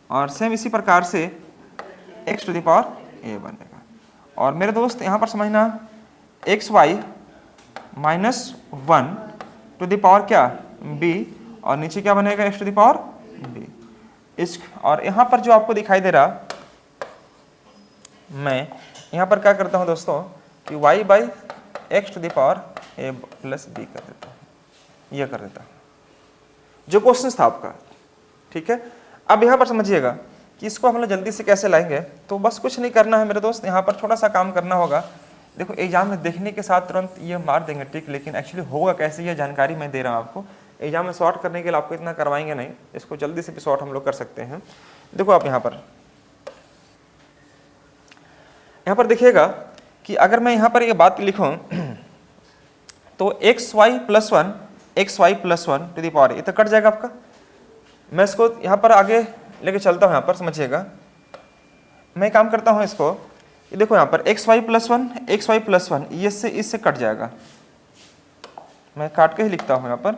और सेम इसी प्रकार से x to the power a बनेगा। और मेरे दोस्त यहाँ पर समझना, xy - 1 टू द पावर क्या b, और नीचे क्या बनेगा x to the power b। इस और यहाँ पर जो आपको दिखाई दे रहा, मैं यहाँ पर क्या करता हूँ दोस्तों कि y/x to the power a + b कर देता हूँ, यह कर देता हूँ जो क्वेश्चन था आपका, ठीक है। अब यहाँ पर समझिएगा कि इसको हम लोग जल्दी से कैसे लाएंगे। तो बस कुछ नहीं करना है मेरे दोस्त, यहाँ पर थोड़ा सा काम करना होगा। देखो एग्जाम में देखने के साथ तुरंत ये मार देंगे टिक, लेकिन एक्चुअली होगा कैसे ये जानकारी मैं दे रहा हूँ आपको। एग्जाम में शॉर्ट करने के लिए आपको इतना करवाएंगे नहीं, इसको जल्दी से भी शॉर्ट हम लोग कर सकते हैं। देखो आप यहाँ पर देखिएगा कि अगर मैं यहाँ पर ये बात लिखूँ, तो xy + 1 टू द पावर, ये तो कट जाएगा आपका। मैं इसको यहाँ पर आगे लेके चलता हूँ, यहाँ पर समझिएगा। मैं काम करता हूँ इसको, ये देखो यहाँ पर xy + 1 ये से इससे कट जाएगा। मैं काट के ही लिखता हूँ यहाँ पर।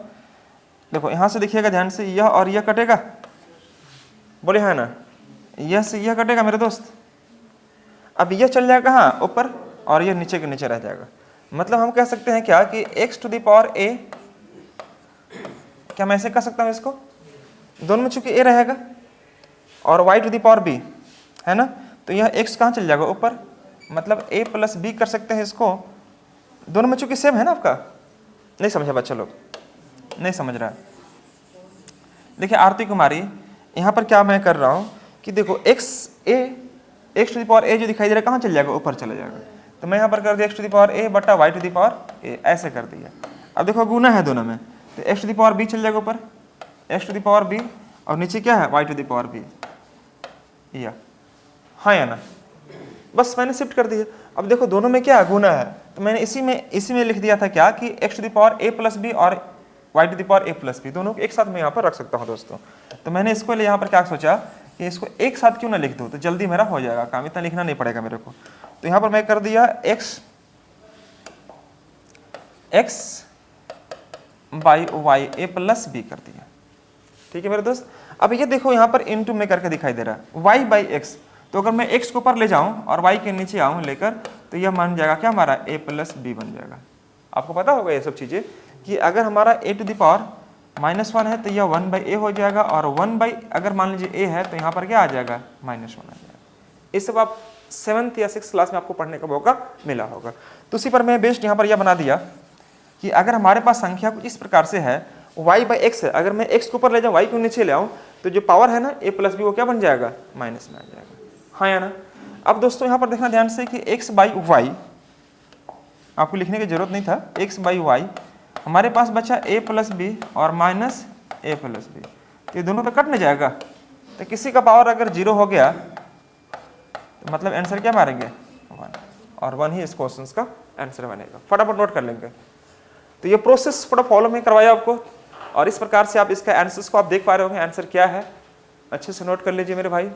देखो यहाँ से देखिएगा ध्यान से, यह और यह कटेगा, बोले है ना, यह से यह कटेगा मेरे दोस्त। अब यह चल जाएगा कहाँ ऊपर, और यह नीचे के नीचे रह जाएगा। मतलब हम कह सकते हैं क्या कि x to the power a, क्या मैं ऐसे कह सकता हूँ इसको, दोनों में चूंकि a रहेगा और y to the power b है ना, तो यह x कहाँ चल जाएगा ऊपर, मतलब a + b कर सकते हैं इसको। दोनों में चूंकि सेम है ना आपका। नहीं समझा बच्चा लोग, नहीं समझ रहा है। देखिए आरती कुमारी, यहाँ पर क्या मैं कर रहा हूँ कि देखो x to the power a जो दिखाई दे रहा है कहाँ चल जाएगा, ऊपर चला जाएगा। तो मैं यहाँ पर कर दिया एक्स टू द पावर ए बटा वाई टू द पावर ए, ऐसे कर दिया। अब देखो गुना है दोनों में, तो x to the power b चल जाएगा ऊपर, x to the power b, और नीचे क्या है y to the power b, या हाँ या ना, बस मैंने शिफ्ट कर दिया। अब देखो दोनों में क्या गुना है, तो मैंने इसी में लिख दिया था क्या कि x to the power a plus b और y to the power a plus b, दोनों को एक साथ मैं यहाँ पर रख सकता हूँ दोस्तों। तो मैंने इसको लिए यहाँ पर क्या सोचा कि इसको एक साथ क्यों ना लिख दूँ, तो जल्दी मेरा हो जाएगा काम, इतना लिखना नहीं पड़ेगा मेरे को। तो यहाँ पर मैं कर दिया x by y a plus b कर दिया, ठीक है मेरे दोस्त। अब ये देखो यहाँ पर इनटू में करके दिखाई दे रहा है वाई बाई एक्स, तो अगर मैं एक्स को ऊपर ले जाऊँ और वाई के नीचे आऊँ लेकर, तो यह मान जाएगा क्या हमारा ए प्लस बी बन जाएगा। आपको पता होगा ये सब चीज़ें कि अगर हमारा ए टू द पावर -1 है तो यह 1 बाई ए हो जाएगा, और 1 बाई अगर मान लीजिए ए है तो यहाँ पर क्या आ जाएगा -1 आ जाएगा। ये सब आप 7th या 6th क्लास में आपको पढ़ने का मौका मिला होगा। तो उसी पर मैं बेस्ट यहाँ पर यह बना दिया कि अगर हमारे पास संख्या कुछ इस प्रकार से है y बाई एक्स है, अगर मैं x को ऊपर ले जाऊँ y को नीचे ले आऊँ, तो जो पावर है ना a प्लस बी वो क्या बन जाएगा माइनस में आ जाएगा, हाँ या ना। अब दोस्तों यहाँ पर देखना ध्यान से कि x बाई वाई, आपको लिखने की जरूरत नहीं था, x बाई वाई हमारे पास बचा a प्लस बी और माइनस a प्लस बी, तो ये दोनों तो कट नहीं जाएगा। तो किसी का पावर अगर 0 हो गया तो मतलब आंसर क्या मारेंगे 1, और 1 ही इस क्वेश्चन का आंसर बनेगा। फटाफट नोट कर लेंगे। तो ये प्रोसेस फटाफट फॉलो में करवाया आपको, और इस प्रकार से आप इसका आंसर्स को आप देख पा रहे होंगे, आंसर क्या है अच्छे से नोट कर लीजिए मेरे भाई।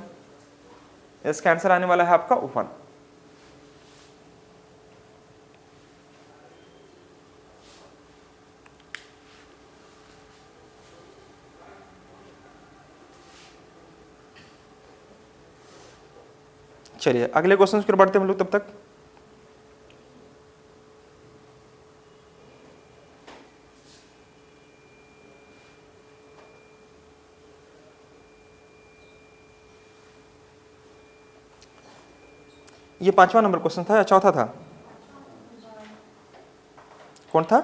इसका आंसर आने वाला है आपका 1। चलिए अगले क्वेश्चन की ओर बढ़ते हैं हम लोग। तब तक ये 5वां नंबर क्वेश्चन था या चौथा था, कौन था?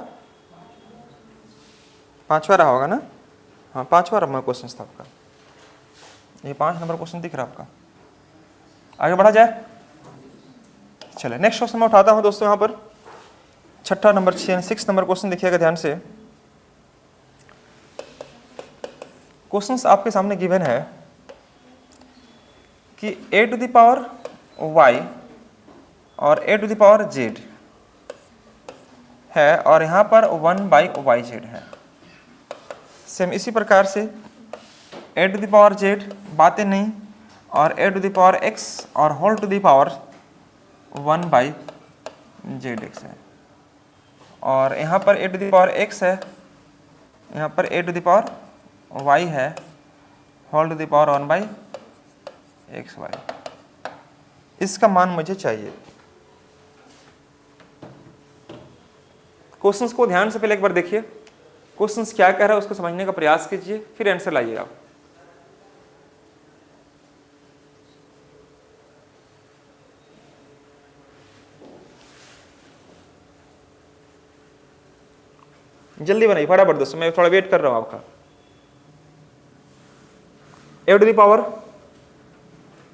5वां रहा होगा ना, हाँ 5वां नंबर क्वेश्चन था आपका। ये 5 नंबर क्वेश्चन दिख रहा है आपका। आगे बढ़ा जाए, चले नेक्स्ट क्वेश्चन मैं उठाता हूं दोस्तों। यहाँ पर 6 नंबर 6 नंबर क्वेश्चन देखिएगा ध्यान से। क्वेश्चंस आपके सामने गिवन है कि a to the power y और a to the power z है, और यहाँ पर 1 बाई वाई जेड है। सेम इसी प्रकार से a to the power z बातें नहीं, और a to the power x और whole to the power 1 by z x है, और यहाँ पर a to the power x है, यहाँ पर a to the power y है, whole to the power 1 by x y. इसका मान मुझे चाहिए। क्वेश्चंस को ध्यान से पहले एक बार देखिए, क्वेश्चंस क्या कह रहा है उसको समझने का प्रयास कीजिए, फिर आंसर लाइए आप। जल्दी बनाइए फटाफट दोस्तों, मैं थोड़ा वेट कर रहा हूं आपका। a to the power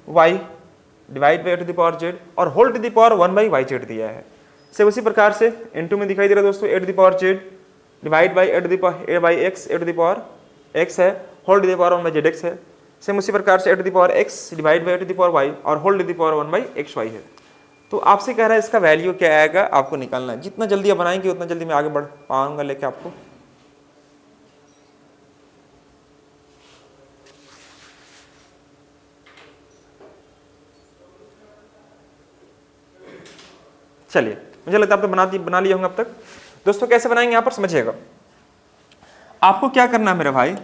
y divide by a to the power z और whole to the power 1 by y z दिया है। सेम उसी प्रकार से इनटू में दिखाई दे रहा है दोस्तों, a to the power z divide by a to the power a by x, a to the power x है, whole to the power 1 by z x है। सेम उसी प्रकार से a to the power x divide by a to the power y और whole to the power 1 by x y है। तो आपसे कह रहा है इसका वैल्यू क्या आएगा, आपको निकालना है। जितना जल्दी आप बनाएंगे उतना जल्दी मैं आगे बढ़ पाऊंगा लेके आपको। चलिए मुझे लगता है आप तो बना लिए होंगे अब तक। दोस्तों कैसे बनाएंगे यहाँ पर समझिएगा। आपको क्या करना है मेरे भाई,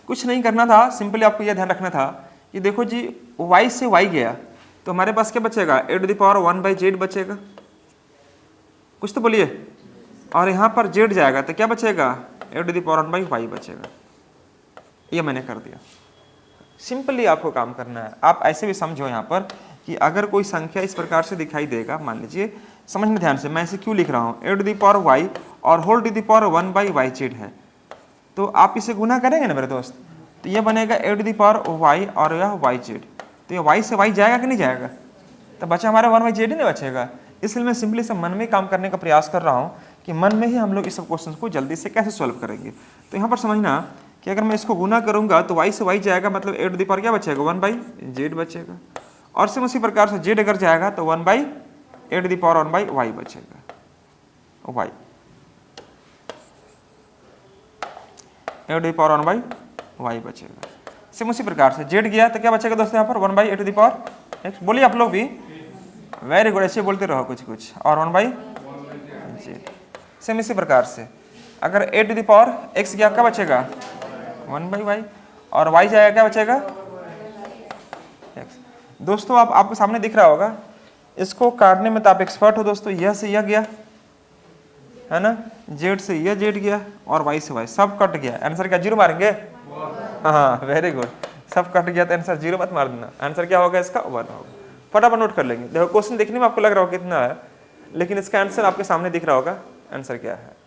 कुछ नहीं करना था, सिंपली आपको यह ध्यान रखना था कि देखो जी y से y गया तो हमारे पास क्या बचेगा, a to the power 1 by z बचेगा, कुछ तो बोलिए, और यहाँ पर z जाएगा तो क्या बचेगा, a to the power 1 by y बचेगा। ये मैंने कर दिया। सिंपली आपको काम करना है। आप ऐसे भी समझो यहाँ पर कि अगर कोई संख्या इस प्रकार से दिखाई देगा, मान लीजिए, समझना ध्यान से मैं इसे क्यों लिख रहा हूँ, a to the power y और whole to the power 1 by y z है, तो आप इसे गुना करेंगे ना मेरे दोस्त, तो ये बनेगा a to the power y और यह वाई जेड। तो ये y से y जाएगा कि नहीं जाएगा, तो बचा हमारा 1 बाई जेड ही नहीं बचेगा। इसलिए मैं सिंपली से मन में काम करने का प्रयास कर रहा हूँ कि मन में ही हम लोग इस सब क्वेश्चन को जल्दी से कैसे सॉल्व करेंगे। तो यहाँ पर समझना कि अगर मैं इसको गुना करूँगा तो y से y जाएगा, मतलब ए टू द पावर क्या बचेगा 1/z बचेगा, और सेम उसी प्रकार से z अगर जाएगा तो 1/a to the power 1/y बचेगा, y a to the power 1/y बचेगा। सेम उसी प्रकार से z गया तो क्या बचेगा दोस्तों यहाँ पर 1/a to the power x। बोलिए आप लोग भी, वेरी गुड, ऐसे बोलते रहो कुछ कुछ, और 1/z। सेम इसी प्रकार से अगर a to the power x गया क्या बचेगा 1/y, और y जाएगा क्या बचेगा x। दोस्तों आपको सामने दिख रहा होगा, इसको काटने में तो आप एक्सपर्ट हो दोस्तों। यह से यह गया है ना, z से यह z गया, और y से y, सब कट गया। आंसर क्या 0 मारेंगे? हाँ वेरी गुड, सब कट गया तो आंसर 0 मत मार देना। आंसर क्या होगा इसका 1 होगा। फटाफट नोट कर लेंगे। देखो क्वेश्चन देखने में आपको लग रहा होगा कितना है, लेकिन इसका आंसर आपके सामने दिख रहा होगा। आंसर क्या है?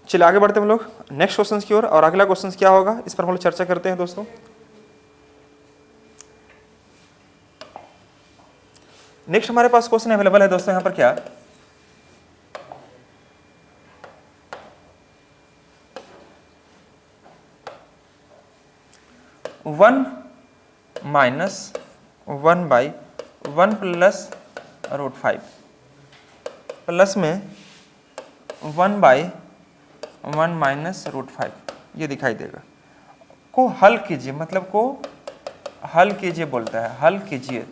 चलिए आगे बढ़ते हैं हम लोग नेक्स्ट क्वेश्चन की ओर, और अगला क्वेश्चन क्या होगा इस पर हम लोग चर्चा करते हैं दोस्तों। नेक्स्ट हमारे पास क्वेश्चन अवेलेबल है दोस्तों यहाँ पर क्या, वन माइनस 1/1 प्लस √5 प्लस में 1/1 माइनस √5 ये दिखाई देगा। को हल कीजिए, मतलब को हल कीजिए बोलता है, हल कीजिए,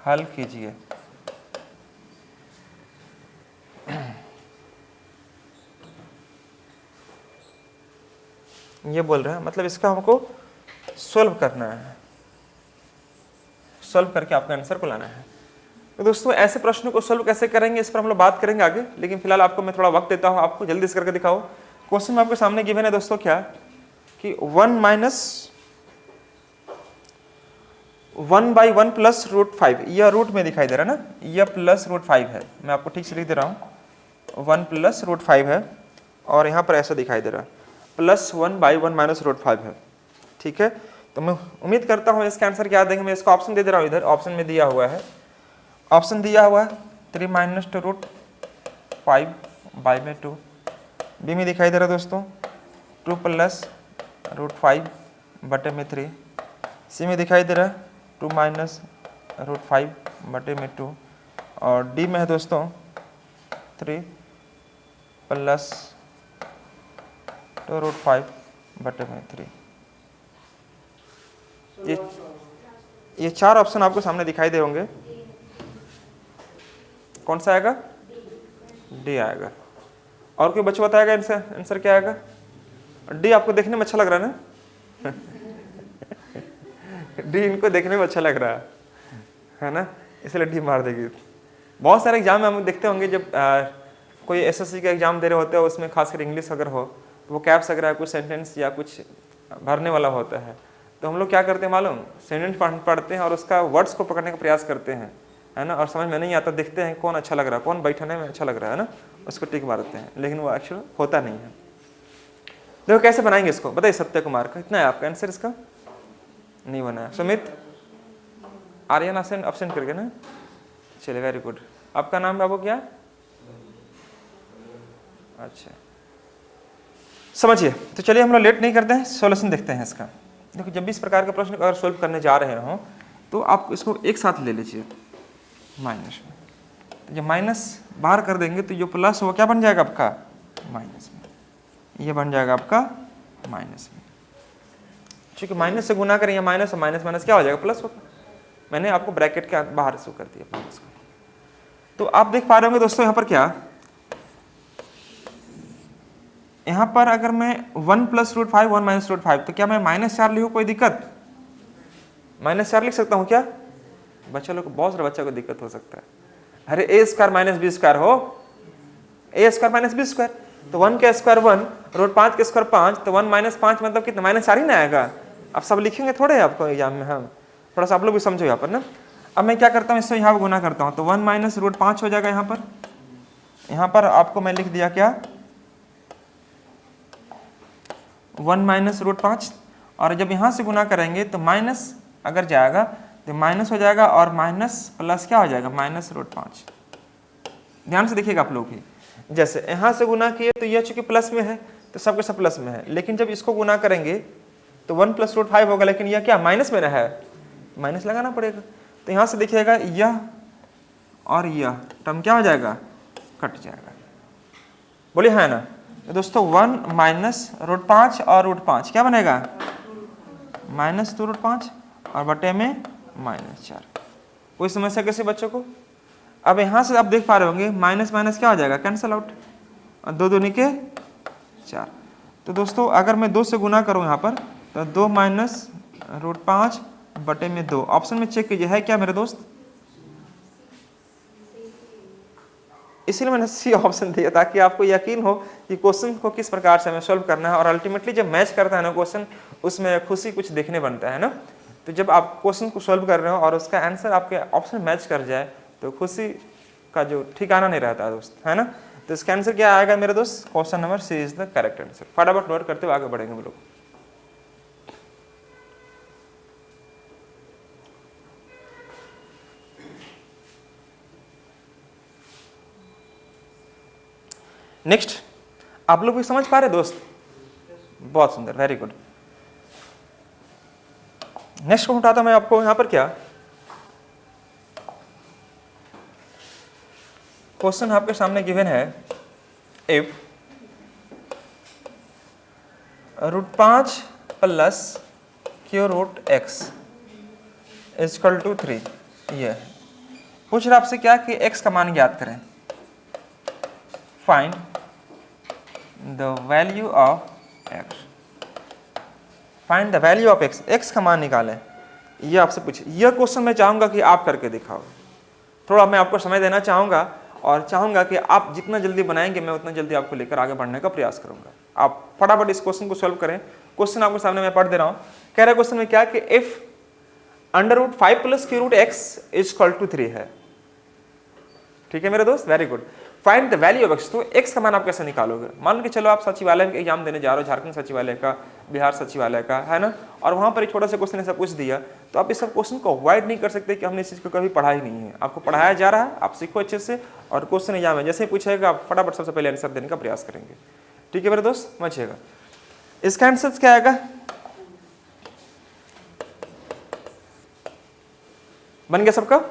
हल कीजिए। ये बोल रहा है, मतलब इसका हमको सॉल्व करना है, सॉल्व करके आपका आंसर को लाना है। तो दोस्तों ऐसे प्रश्नों को सॉल्व कैसे करेंगे इस पर हम लोग बात करेंगे आगे, लेकिन फिलहाल आपको मैं थोड़ा वक्त देता हूँ, आपको जल्दी से करके दिखाओ। क्वेश्चन में आपके सामने गिवन है दोस्तों क्या कि 1/1 प्लस √5, यह रूट में दिखाई दे रहा है ना, यह प्लस √5 है। मैं आपको ठीक से लिख दे रहा हूँ, 1 प्लस √5 है, और यहाँ पर ऐसा दिखाई दे रहा है प्लस 1/1 माइनस √5 है। ठीक है, तो मैं उम्मीद करता हूँ इसका आंसर क्या देंगे। मैं इसका ऑप्शन दे दे रहा हूँ, इधर ऑप्शन में दिया हुआ है, ऑप्शन दिया हुआ है 3 माइनस √5/2। बी में दिखाई दे रहा है दोस्तों 2 प्लस √5/3। सी में दिखाई दे रहा है 2 माइनस √5/2, और डी में है दोस्तों 3 प्लस √5/3। ये 4 ऑप्शन आपको सामने दिखाई दे होंगे। कौन सा आएगा? डी आएगा। और कोई बच्चा बताएगा आंसर क्या आएगा? डी आपको देखने में अच्छा लग रहा है ना? डी इनको देखने में अच्छा लग रहा है ना, इसलिए डी मार देगी। बहुत सारे एग्जाम में हम देखते होंगे, जब कोई एसएससी का एग्जाम दे रहे होते हैं, उसमें खासकर इंग्लिश अगर हो, वो कैप्स अगर कुछ सेंटेंस या कुछ भरने वाला होता है, तो हम लोग क्या करते हैं मालूम, सेंटेंस पढ़ते हैं और उसका वर्ड्स को पकड़ने का प्रयास करते हैं, है ना, और समझ में नहीं आता, देखते हैं कौन अच्छा लग रहा है, कौन बैठने में अच्छा लग रहा है ना, उसको टिक मारते हैं, लेकिन वो एक्चुअल होता नहीं है। देखो कैसे बनाएंगे इसको, बताइए। सत्य कुमार का इतना है आपका आंसर, इसका नहीं बना है। सुमित आर्यन ऑप्शन करके ना, चलिए वेरी गुड। आपका नाम बाबू क्या? अच्छा, समझिए। तो चलिए हम लोग लेट नहीं करते हैं, सॉल्यूशन देखते हैं इसका। देखो जब भी इस प्रकार के प्रश्न अगर सोल्व करने जा रहे हो तो आप इसको एक साथ ले लीजिए माइनस में। तो जब माइनस बाहर कर देंगे तो जो प्लस हो क्या बन जाएगा आपका माइनस में, ये बन जाएगा आपका माइनस में। क्योंकि माइनस से गुना करें, माइनस और माइनस माइनस क्या हो जाएगा प्लस होगा। मैंने आपको ब्रैकेट के बाहर शो कर दिया माइनस को। तो आप देख पा रहे होंगे दोस्तों यहाँ पर क्या, यहाँ पर अगर मैं 1 प्लस √5 1 माइनस √5, तो क्या मैं -4 लिखूँ? कोई दिक्कत? -4 लिख सकता हूँ क्या? बच्चा लोग को, बहुत सारे बच्चा को दिक्कत हो सकता है। अरे a² माइनस b² हो, a² माइनस b², तो 1 के स्क्वायर 1, √5 के स्क्वायर 5, तो 1 माइनस 5 मतलब कितना? -4 ही ना आएगा। अब सब लिखेंगे थोड़े आपको एग्जाम में, हम थोड़ा सा आप लोग भी समझो यहाँ पर ना। अब मैं क्या करता हूँ, इससे यहाँ गुना करता हूँ तो 1 माइनस रूट 5 हो जाएगा। यहाँ पर आपको मैं लिख दिया क्या, 1 माइनस रूट 5, और जब यहाँ से गुना करेंगे तो माइनस अगर जाएगा तो माइनस हो जाएगा, और माइनस प्लस क्या हो जाएगा, माइनस रूट 5। ध्यान से देखिएगा आप लोग ही, जैसे यहाँ से गुना किए तो यह चूंकि प्लस में है तो सब के सब प्लस में है, लेकिन जब इसको गुना करेंगे तो 1 प्लस रूट 5 होगा, लेकिन यह क्या माइनस में ना है, माइनस लगाना पड़ेगा। तो यहाँ से देखिएगा यह और यह टर्म क्या हो जाएगा, कट जाएगा। बोलिए है ना। तो दोस्तों 1 माइनस रूट 5 और रूट 5 क्या बनेगा, माइनस 2 रूट 5 और बटे में माइनस 4। कोई समस्या किसी बच्चों को? अब यहाँ से आप देख पा रहे होंगे माइनस माइनस क्या हो जाएगा, कैंसल आउट, और 2 दूनी के 4। तो दोस्तों अगर मैं 2 से गुना करूँ यहाँ पर तो 2 माइनस रूट 5 बटे में 2, ऑप्शन में चेक कीजिए है क्या मेरे दोस्त, इसीलिए मैंने सी ऑप्शन दिया ताकि आपको यकीन हो कि क्वेश्चन को किस प्रकार से हमें सॉल्व करना है, और अल्टीमेटली जब मैच करता है ना क्वेश्चन, उसमें खुशी कुछ देखने बनता है ना। तो जब आप क्वेश्चन को सॉल्व कर रहे हो और उसका आंसर आपके ऑप्शन मैच कर जाए तो खुशी का जो ठिकाना नहीं रहता है दोस्त, है ना। तो इसका आंसर क्या आएगा मेरे दोस्त, question number c is the correct answer. फटाफट नोट करते हुए आगे बढ़ेंगे हम लोग। नेक्स्ट, आप लोग भी समझ पा रहे दोस्त, बहुत सुंदर, वेरी गुड। नेक्स्ट को उठाता मैं आपको यहां पर क्या, क्वेश्चन आपके सामने गिवन है, if root 5 plus cube root x is equal to 3, ये पूछ रहा आपसे क्या कि x का मान ज्ञात करें। Find the value of x, find the value of x, x का मान निकालें, ये आपसे पूछे। यह क्वेश्चन मैं चाहूंगा कि आप करके दिखाओ। थोड़ा मैं आपको समय देना चाहूंगा और चाहूंगा कि आप जितना जल्दी बनाएंगे मैं उतना जल्दी आपको लेकर आगे बढ़ने का प्रयास करूंगा। आप फटाफट इस क्वेश्चन को सॉल्व करें। क्वेश्चन आपके सामने मैं पढ़ दे रहा हूं। कह रहा क्वेश्चन में क्या कि if under root 5 plus cube root x is equal to 3 है। ठीक है मेरे दोस्त, very good. Find the value of x, तो एक्स का मान आप कैसे निकालोगे। मान के चलो आप सचिवालय का एग्जाम देने जा रहे हो, झारखंड सचिवालय का, बिहार सचिवालय का, है ना, और वहां पर एक छोटा सा क्वेश्चन ऐसा पूछ दिया, तो आप इस सब क्वेश्चन को अवॉइड नहीं कर सकते कि हमने इस चीज को कभी पढ़ा ही नहीं है। आपको पढ़ाया जा रहा है, आप सीखो अच्छे से, और क्वेश्चन एग्जाम में जैसे ही पूछेगा आप फटाफट सबसे पहले आंसर देने का प्रयास करेंगे। ठीक है मेरे दोस्त, समझिएगा। इसका आंसर क्या आएगा, बन गया सबका,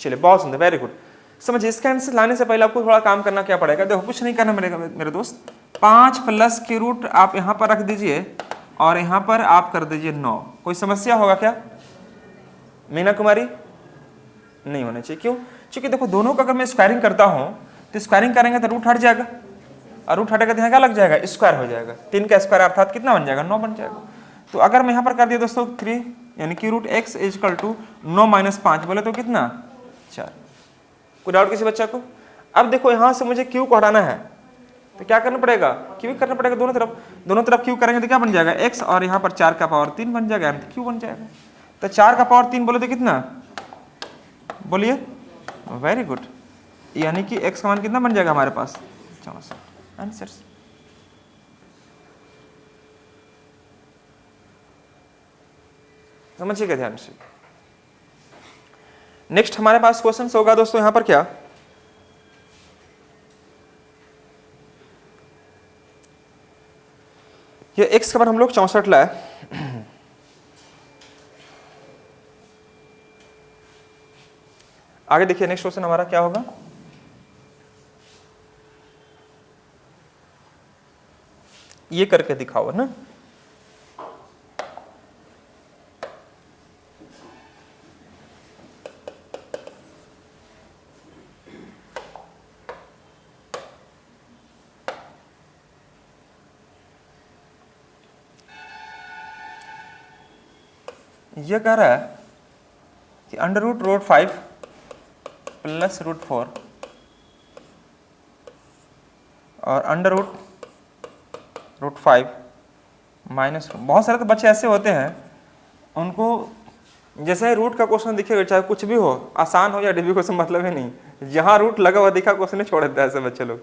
चलिए बहुत सुंदर, वेरी गुड। समझिए इसका आंसर लाने से पहले आपको थोड़ा काम करना क्या पड़ेगा। देखो कुछ नहीं करना पड़ेगा मेरे दोस्त, 5 प्लस की रूट आप यहाँ पर रख दीजिए और यहाँ पर आप कर दीजिए 9। कोई समस्या होगा क्या मीना कुमारी? नहीं होना चाहिए। क्यों? क्योंकि देखो दोनों का अगर मैं स्क्वायरिंग करता हूँ तो स्क्वायरिंग करेंगे तो रूट हट जाएगा, और रूट हटेगा तो यहाँ क्या लग जाएगा, स्क्वायर हो जाएगा। 3 का स्क्वायर अर्थात कितना बन जाएगा, 9 बन जाएगा। तो अगर मैं यहाँ पर कर दिया दोस्तों 3, यानी कि root x is equal to 9 minus 5, बोले तो कितना, 4। कोई डाउट किसी बच्चा को? अब देखो यहाँ से मुझे क्यू को हटाना है तो क्या करना पड़ेगा, क्यू करना पड़ेगा दोनों तरफ क्यू करेंगे तो क्या बन जाएगा, एक्स, और यहाँ पर 4 का पावर 3 बन जाएगा, क्यू बन जाएगा। तो 4 का पावर 3 बोले तो कितना, बोलिए, वेरी गुड, यानी कि एक्स का मान कितना बन जाएगा हमारे पास, 64 आंसर। समझिएगा ध्यान से। नेक्स्ट हमारे पास क्वेश्चन होगा दोस्तों यहां पर क्या, ये x का मान हम लोग 64 लाए। आगे देखिए नेक्स्ट क्वेश्चन हमारा क्या होगा, ये करके दिखाओ ना। ये कह रहा है कि अंडर रूट 5 प्लस रूट 4 और अंडर रूट 5 माइनस, बहुत सारे तो बच्चे ऐसे होते हैं उनको जैसे ही रूट का क्वेश्चन दिखेगा, चाहे कुछ भी हो, आसान हो या डिफिकल्ट क्वेश्चन, मतलब ही नहीं, जहाँ रूट लगा हुआ दिखा क्वेश्चन छोड़ देता है सब बच्चे लोग,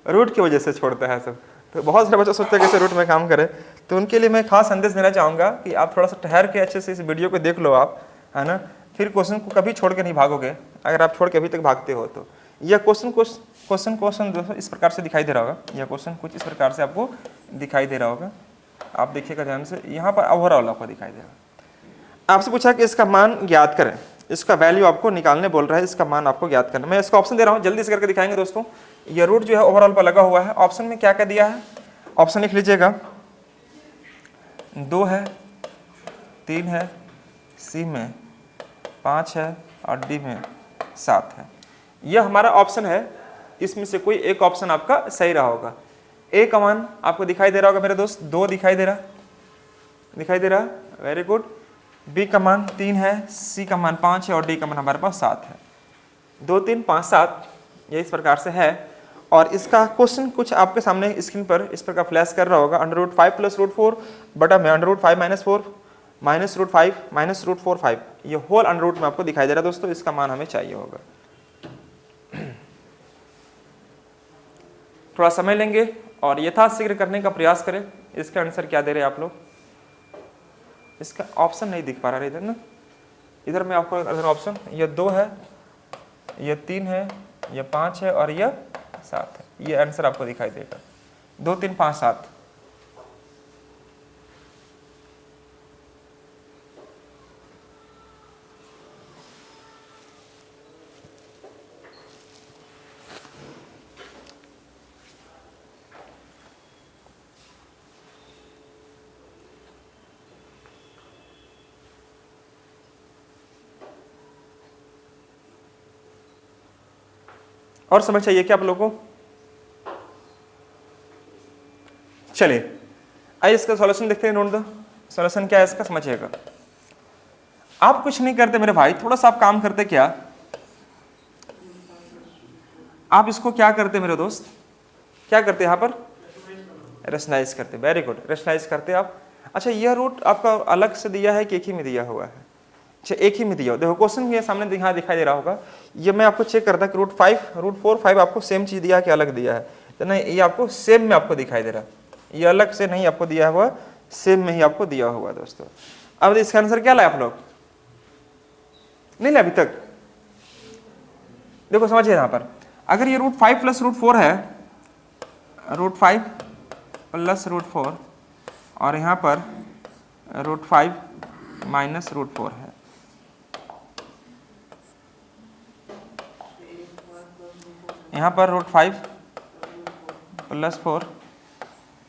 रूट की वजह से छोड़ता है सब। तो बहुत सारे बच्चे सोचते हैं कैसे रूट में काम करे। तो उनके लिए मैं खास संदेश देना चाहूँगा कि आप थोड़ा सा ठहर के अच्छे से इस वीडियो को देख लो आप, है ना, फिर क्वेश्चन को कभी छोड़ के नहीं भागोगे। अगर आप छोड़ के अभी तक भागते हो तो यह क्वेश्चन दोस्तों इस प्रकार से दिखाई दे रहा होगा, यह क्वेश्चन कुछ इस प्रकार से आपको दिखाई दे रहा होगा। आप देखिएगा ध्यान से, यहाँ पर ओवरऑल आपको दिखाई देगा। आपसे पूछा कि इसका मान ज्ञात करें, इसका वैल्यू आपको निकालने बोल रहा है, इसका मान आपको ज्ञात करना। मैं इसका ऑप्शन दे रहा हूँ, जल्दी से करके दिखाएंगे दोस्तों। ये रूट जो है ओवरऑल पर लगा हुआ है। ऑप्शन में क्या क्या दिया है, ऑप्शन लिख लीजिएगा। 2 है, 3 है, सी में 5 है और डी में 7 है। यह हमारा ऑप्शन है, इसमें से कोई एक ऑप्शन आपका सही रहा होगा। ए का मान आपको दिखाई दे रहा होगा मेरे दोस्त, 2 दिखाई दे रहा, वेरी गुड। बी का मान 3 है, सी का मान 5 है और डी का मान हमारे पास 7 है। 2 3 5 7 ये इस प्रकार से है। और इसका क्वेश्चन कुछ आपके सामने स्क्रीन पर इस प्रकार फ्लैश कर रहा होगा। √5 + √4 बटा में √5 - 4 -√5 -√4 ये होल अंडर रूट में आपको दिखाई दे रहा है दोस्तों। इसका मान हमें चाहिए होगा। थोड़ा समय लेंगे और यथाशीघ्र करने का प्रयास करें। इसका आंसर क्या दे रहे हैं आप लोग, इसका ऑप्शन नहीं दिख पा रहा है इधर ना, इधर मैं आपको ऑप्शन, ये 2 है, ये 3 है, ये 5 है और ये 7 है। ये आंसर आपको दिखाई देगा 2 3 5 7। और समझ चाहिए क्या आप लोगों को? चलिए आइए इसका सॉल्यूशन देखते हैं। नोट द सॉल्यूशन क्या है इसका, समझिएगा। आप कुछ नहीं करते मेरे भाई, थोड़ा सा आप काम करते। क्या आप इसको क्या करते मेरे दोस्त, क्या करते यहाँ पर, रेशनलाइज करते। वेरी गुड, रेशनलाइज करते आप। अच्छा, यह रूट आपका अलग से दिया है कि एक ही में दिया हुआ है? अच्छा, एक ही में दिया हो। देखो क्वेश्चन के सामने यहाँ दिखाई दे रहा होगा। ये मैं आपको चेक करता कि √4 5 आपको सेम चीज दिया कि अलग दिया है, तो नहीं, ये आपको सेम में आपको दिखाई दे रहा है। ये अलग से नहीं आपको दिया हुआ, सेम में ही आपको दिया हुआ दोस्तों। अब इसका आंसर क्या लाए आप लोग, नहीं लाए अभी तक? देखो समझिए यहाँ पर, अगर ये √5 + √4 है, √5 + √4 और यहाँ पर √5 - √4 है, यहाँ पर √5 + 4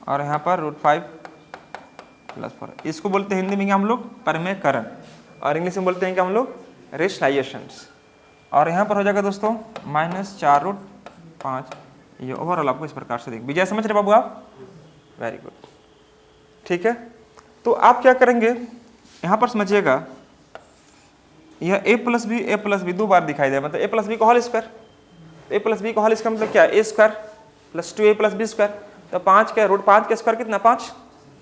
और यहाँ पर √5 + 4। इसको बोलते हैं हिंदी में क्या हम लोग, परिमेयकरण, और इंग्लिश में बोलते हैं क्या हम लोग, रेशनलाइजेशंस। और यहाँ पर हो जाएगा दोस्तों -4√5। ये ओवरऑल आपको इस प्रकार से देख, विजय समझ रहे बाबू आप? वेरी गुड, ठीक है। तो आप क्या करेंगे यहाँ पर समझिएगा, यह a + b 2 बार दिखाई दे, मतलब a + b का होल स्क्वायर। a + b का होल स्क्वायर मतलब क्या, a² + 2a + b²। तो 5 का √5 का स्क्वायर कितना, 5,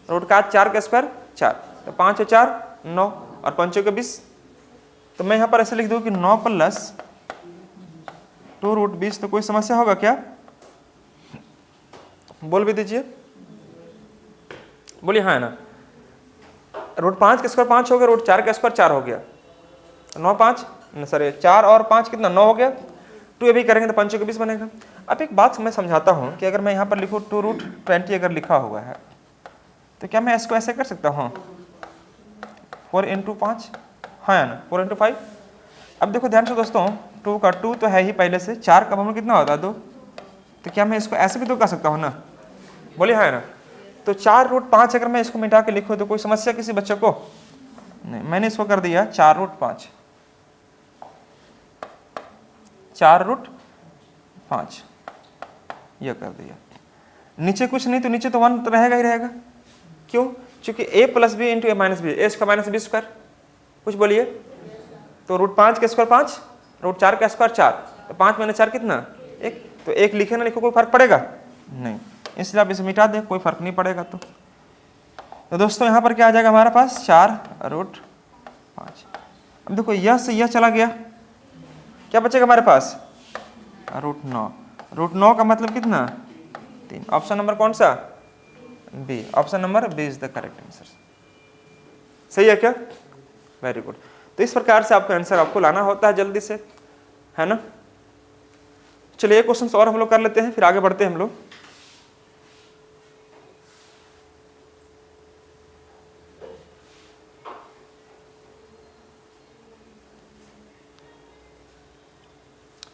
√4 का स्क्वायर 4, तो 5 और 4 9 और 5 का 20। तो मैं यहाँ पर ऐसे लिख दूँ कि 9 + 2√20। तो कोई समस्या होगा क्या, बोल भी दीजिए, बोलिए हाँ है ना। √5 का स्क्वायर 5 हो गया, √4 का स्क्वायर 4 हो गया, 9 5 सॉरी 4 और 5 कितना 9 हो गया। 2 अभी करेंगे तो 5 का 20 बनेगा। अब एक बात मैं समझाता हूँ कि अगर मैं यहाँ पर लिखूँ 2√20 अगर लिखा हुआ है, तो क्या मैं इसको ऐसे कर सकता हूँ 4 × 5, हाँ ना, 4 × 5। अब देखो ध्यान से दोस्तों, 2 का 2 तो है ही पहले से, 4 का बमूल कितना होता है 2, तो क्या मैं इसको ऐसे भी तो कर सकता हूँ ना, बोलिए हाँ ना। तो 4√5 अगर मैं इसको मिटा के लिखूँ तो कोई समस्या किसी बच्चे को नहीं। मैंने इसको कर दिया 4√5, 4√5 यह कर दिया। नीचे कुछ नहीं, तो नीचे तो 1 तो रहेगा ही रहेगा। क्यों, क्योंकि a + b × a - b, a² - b²। कुछ बोलिए, तो √5 का स्क्वायर 5, √4 का स्क्वायर 4, तो 5 - 4 कितना 1। तो 1 लिखे ना लिखो कोई फर्क पड़ेगा नहीं, इसलिए आप इसे मिटा दें, कोई फर्क नहीं पड़ेगा। तो दोस्तों यहाँ पर क्या आ जाएगा हमारे पास 4√5। अब देखो यह से यह चला गया, क्या बचेगा हमारे पास? √9। √9 का मतलब कितना? 3। ऑप्शन नंबर कौन सा? B. Option number B is the correct answer. सही है क्या? Very good. तो इस प्रकार से आपका आंसर आपको लाना होता है जल्दी से, है ना। चलिए एक क्वेश्चन और हम लोग कर लेते हैं, फिर आगे बढ़ते हैं हम लोग।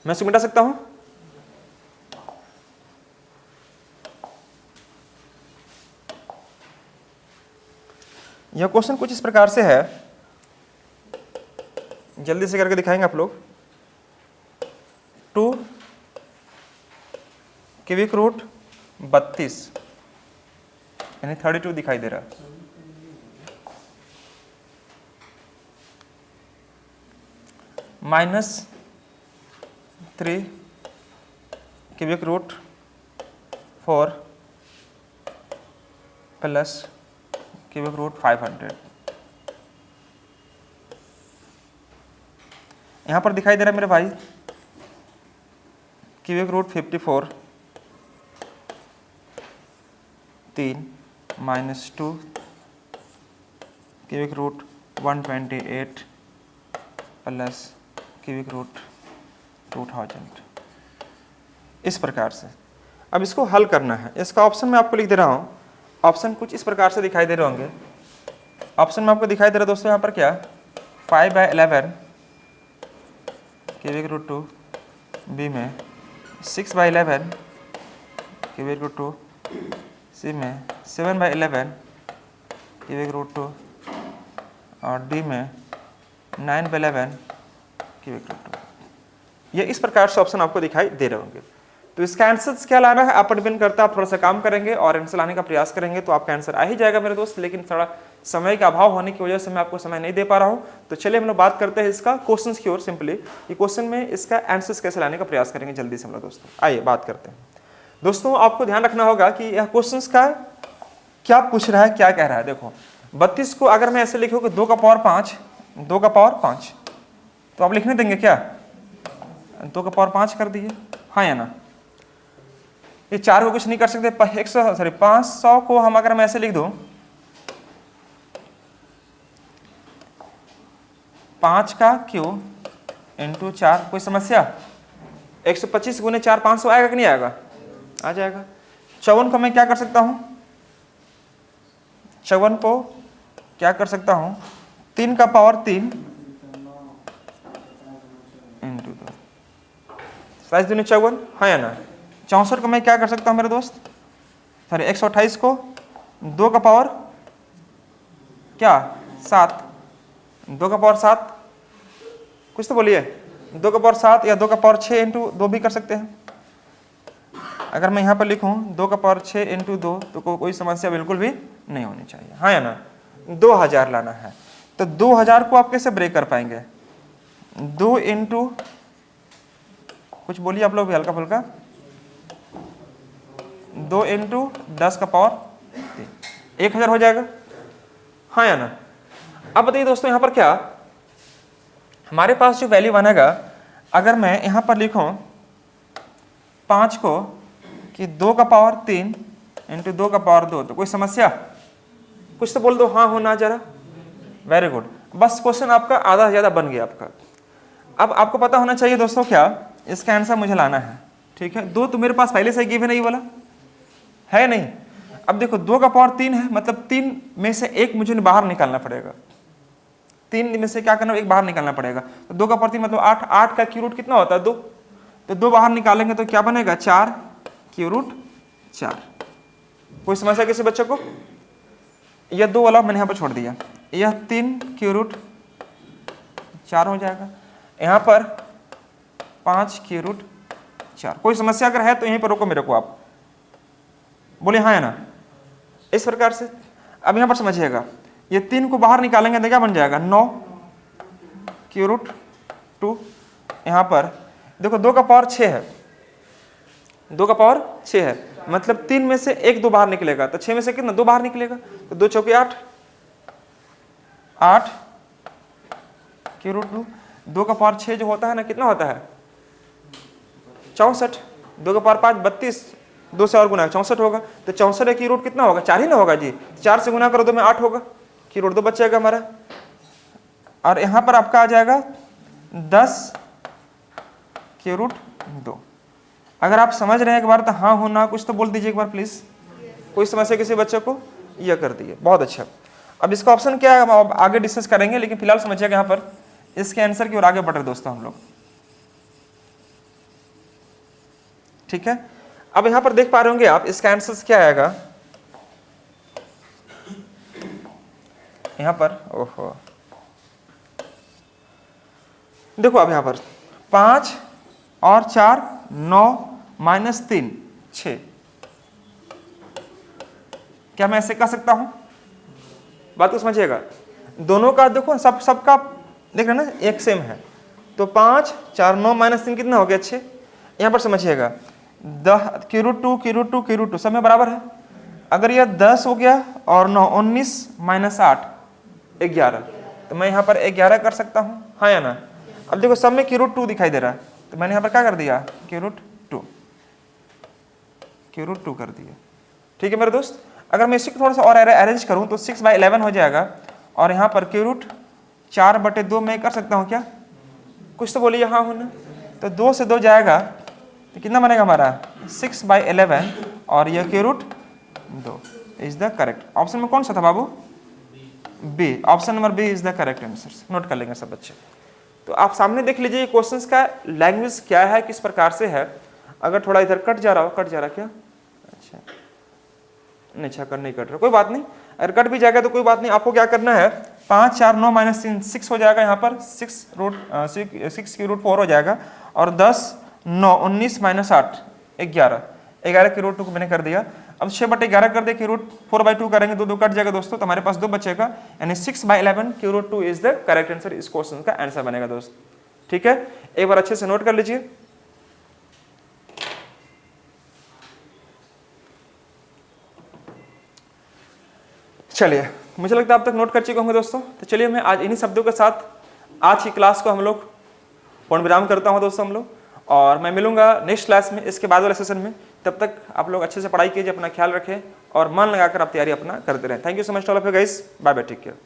मैं इसको मिटा सकता हूं? यह क्वेश्चन कुछ इस प्रकार से है, जल्दी से करके दिखाएंगे आप लोग। 2 क्यूबिक रूट 32 यानी 32 दिखाई दे रहा है। -3 cubic root 4 plus cubic root 500। यहां पर दिखाई दे रहा है मेरे भाई cubic root 54 3 -2 cubic root 128 plus cubic root 2000। इस प्रकार से अब इसको हल करना है। इसका ऑप्शन मैं आपको लिख दे रहा हूं। ऑप्शन कुछ इस प्रकार से दिखाई दे रहे होंगे। ऑप्शन में आपको दिखाई दे रहा है दोस्तों, यहाँ पर क्या 5/11 क्यूबिक रूट 2, बी में 6/11 क्यूबिक रूट 2, सी में 7/11 क्यूबिक रूट 2 और डी में 9/11 क्यूबिक रूट 2। ये इस प्रकार से ऑप्शन आपको दिखाई दे रहे होंगे। तो इसका आंसर क्या लाना है आप पर डिपेंड करता है। आप थोड़ा सा काम करेंगे और आंसर लाने का प्रयास करेंगे तो आपका आंसर आ ही जाएगा मेरे दोस्त। लेकिन थोड़ा समय का अभाव होने की वजह से मैं आपको समय नहीं दे पा रहा हूं। तो चलिए हम लोग बात करते हैं इसका क्वेश्चंस की ओर। सिंपली ये क्वेश्चन में इसका आंसर्स कैसे लाने का प्रयास करेंगे जल्दी से हम लोग दोस्तों। आइए बात करते हैं। दोस्तों आपको ध्यान रखना होगा कि यह क्वेश्चन का क्या पूछ रहा है, क्या कह रहा है। देखो 32 को अगर मैं ऐसे लिखूँ कि 2 का पावर 5 तो आप लिखने देंगे क्या? 2 का पावर 5 कर दिए, हाँ या ना। ये 4 को कुछ नहीं कर सकते। 500 को हम अगर मैं ऐसे लिख दूं 5 का क्यूब इंटू 4, कोई समस्या? 125 गुने 4 500 आएगा कि नहीं आएगा? आ जाएगा। 54 को मैं क्या कर सकता हूं? 54 को क्या कर सकता हूं? 3 का पावर 3 इंटू 2, 27 दूनी 54, हाँ या ना। 64 को मैं क्या कर सकता हूं मेरे दोस्त? 128 को 2 का पावर क्या 7, 2 का पावर 7, कुछ तो बोलिए। 2 का पावर 7 या 2 का पावर 6 इंटू 2 भी कर सकते हैं। अगर मैं यहाँ पर लिखूं 2 का पावर 6 इंटू 2 तो कोई समस्या बिल्कुल भी नहीं होनी चाहिए, हाँ या ना। 2000 लाना है तो 2000 को आप कैसे ब्रेक कर पाएंगे? 2 इंटू कुछ बोलिए आप लोग भी हल्का फुल्का। 2 इंटू 10 का पावर 3, 1000 हो जाएगा, हाँ या ना। अब बताइए दोस्तों यहाँ पर क्या हमारे पास जो वैल्यू बनेगा, अगर मैं यहाँ पर लिखूं 5 को कि 2 का पावर 3 इंटू 2 का पावर 2 तो कोई समस्या? कुछ तो बोल दो, हाँ हो ना जरा। वेरी गुड, बस क्वेश्चन आपका आधा से ज्यादा बन गया आपका। अब आपको पता होना चाहिए दोस्तों क्या इसका आंसर मुझे लाना है, ठीक है। 2 तो मेरे पास पहले से गिवन है, ये वाला है नहीं। अब देखो 2 का पावर 3 है, मतलब 3 में से एक मुझे बाहर निकालना पड़ेगा। 3 में से क्या करना, एक बाहर निकालना पड़ेगा। तो 2 का पावर 3 मतलब 8, 8 का क्यू रूट कितना होता है 2, तो 2 बाहर निकालेंगे तो क्या बनेगा 4 क्यू रूट 4। कोई समस्या किसी बच्चे को? यह 2 वाला मैंने यहाँ पर छोड़ दिया, यह 3 क्यू रूट 4 हो जाएगा। यहाँ पर 5 क्यू रूट 4। कोई समस्या अगर है तो यहीं पर रोको मेरे को, आप बोले हाँ या ना। इस प्रकार से अब यहाँ पर समझिएगा, ये 3 को बाहर निकालेंगे तो क्या बन जाएगा 9 क्यू रूट 2। यहाँ पर देखो 2 का पावर 6 है, 2 का पावर 6 है, मतलब 3 में से 1 2 बाहर निकलेगा तो 6 में से कितना 2 बाहर निकलेगा, तो 2 चौके 8, 8 क्यू रूट 2, 2 का पावर 6 जो होता है ना कितना होता है 64, 2 का पावर 5 32, 2 से और गुना 64 होगा, तो 64 है क्यू रूट कितना होगा 4 ही ना होगा जी, 4 से गुना करो 2 में 8 होगा, क्यू रूट 2 बच जाएगा हमारा। और यहाँ पर आपका आ जाएगा 10 क्यू रूट 2। अगर आप समझ रहे हैं एक बार तो हाँ हो ना कुछ तो बोल दीजिए एक बार प्लीज। कोई समस्या किसी बच्चे को, यह कर दिए, बहुत अच्छा। अब इसका ऑप्शन क्या है हम अब आगे डिस्कस करेंगे, लेकिन फिलहाल समझिएगा यहाँ पर इसके आंसर की ओर आगे बढ़ रहे दोस्तों हम लोग, ठीक है। अब यहाँ पर देख पा रहे होंगे आप इसका आंसर क्या आएगा यहाँ पर, ओहो देखो अब यहाँ पर 5 और 4 9 माइनस 3 6, क्या मैं ऐसे कर सकता हूं? बात को समझिएगा, दोनों का देखो सबका देख रहे हैं ना एक सेम है, तो 5 4 9 माइनस 3 कितना हो गया 6। यहाँ पर समझिएगा cube root 2 cube root 2 cube root 2 सब में बराबर है। अगर यह 10 हो गया और 9 19 माइनस 8 11, तो मैं यहाँ पर 11 कर सकता हूँ, हाँ या ना। अब देखो सब में क्यू रूट 2 दिखाई दे रहा है, तो मैंने यहाँ पर क्या कर दिया क्यू रूट 2 कर दिया, ठीक है मेरे दोस्त। अगर मैं इसको थोड़ा सा और अरेंज करूँ तो 6/11 हो जाएगा, और यहाँ पर क्यू रूट 4/2 मैं कर सकता हूँ क्या, कुछ तो बोलिए हाँ होना, तो 2 से 2 जाएगा तो कितना बनेगा हमारा 6/11, और यह Q root 2 is the correct. Option में कौन सा था बाबू, B, option number B is the correct answer. Note कर लेंगे सब बच्चे। तो आप सामने देख लीजिए क्वेश्चंस का लैंग्वेज क्या है, किस प्रकार से है। अगर थोड़ा इधर कट जा रहा क्या, अच्छा नहीं, अच्छा कर नहीं कट रहा, कोई बात नहीं, अगर कट भी जाएगा तो कोई बात नहीं। आपको क्या करना है 5 4 9 माइनस 3 6 हो जाएगा, यहाँ पर 6 की रूट 4 हो जाएगा, और 10 9 19 माइनस 8 11 की रूट 2 को मैंने कर दिया। अब 6/11 कर दे, की रूट 4/2 करेंगे, 2 कट जाएगा दोस्तों, तो हमारे पास 2 बचेगा, यानी 6/11 की root 2 is the correct answer. इस क्वेश्चन का आंसर बनेगा दोस्त, ठीक है। एक बार अच्छे से नोट कर लीजिए। चलिए, मुझे लगता है आप तक नोट कर चुके होंगे दोस्तों। तो चलिए मैं आज इन्हीं शब्दों के साथ आज की क्लास को हम लोग पूर्ण विराम करता हूं दोस्तों हम लोग, और मैं मिलूंगा नेक्स्ट क्लास में, इसके बाद वाले सेशन में। तब तक आप लोग अच्छे से पढ़ाई कीजिए, अपना ख्याल रखें और मन लगाकर आप तैयारी अपना करते रहें। Thank you so much all of you guys, bye bye, take care.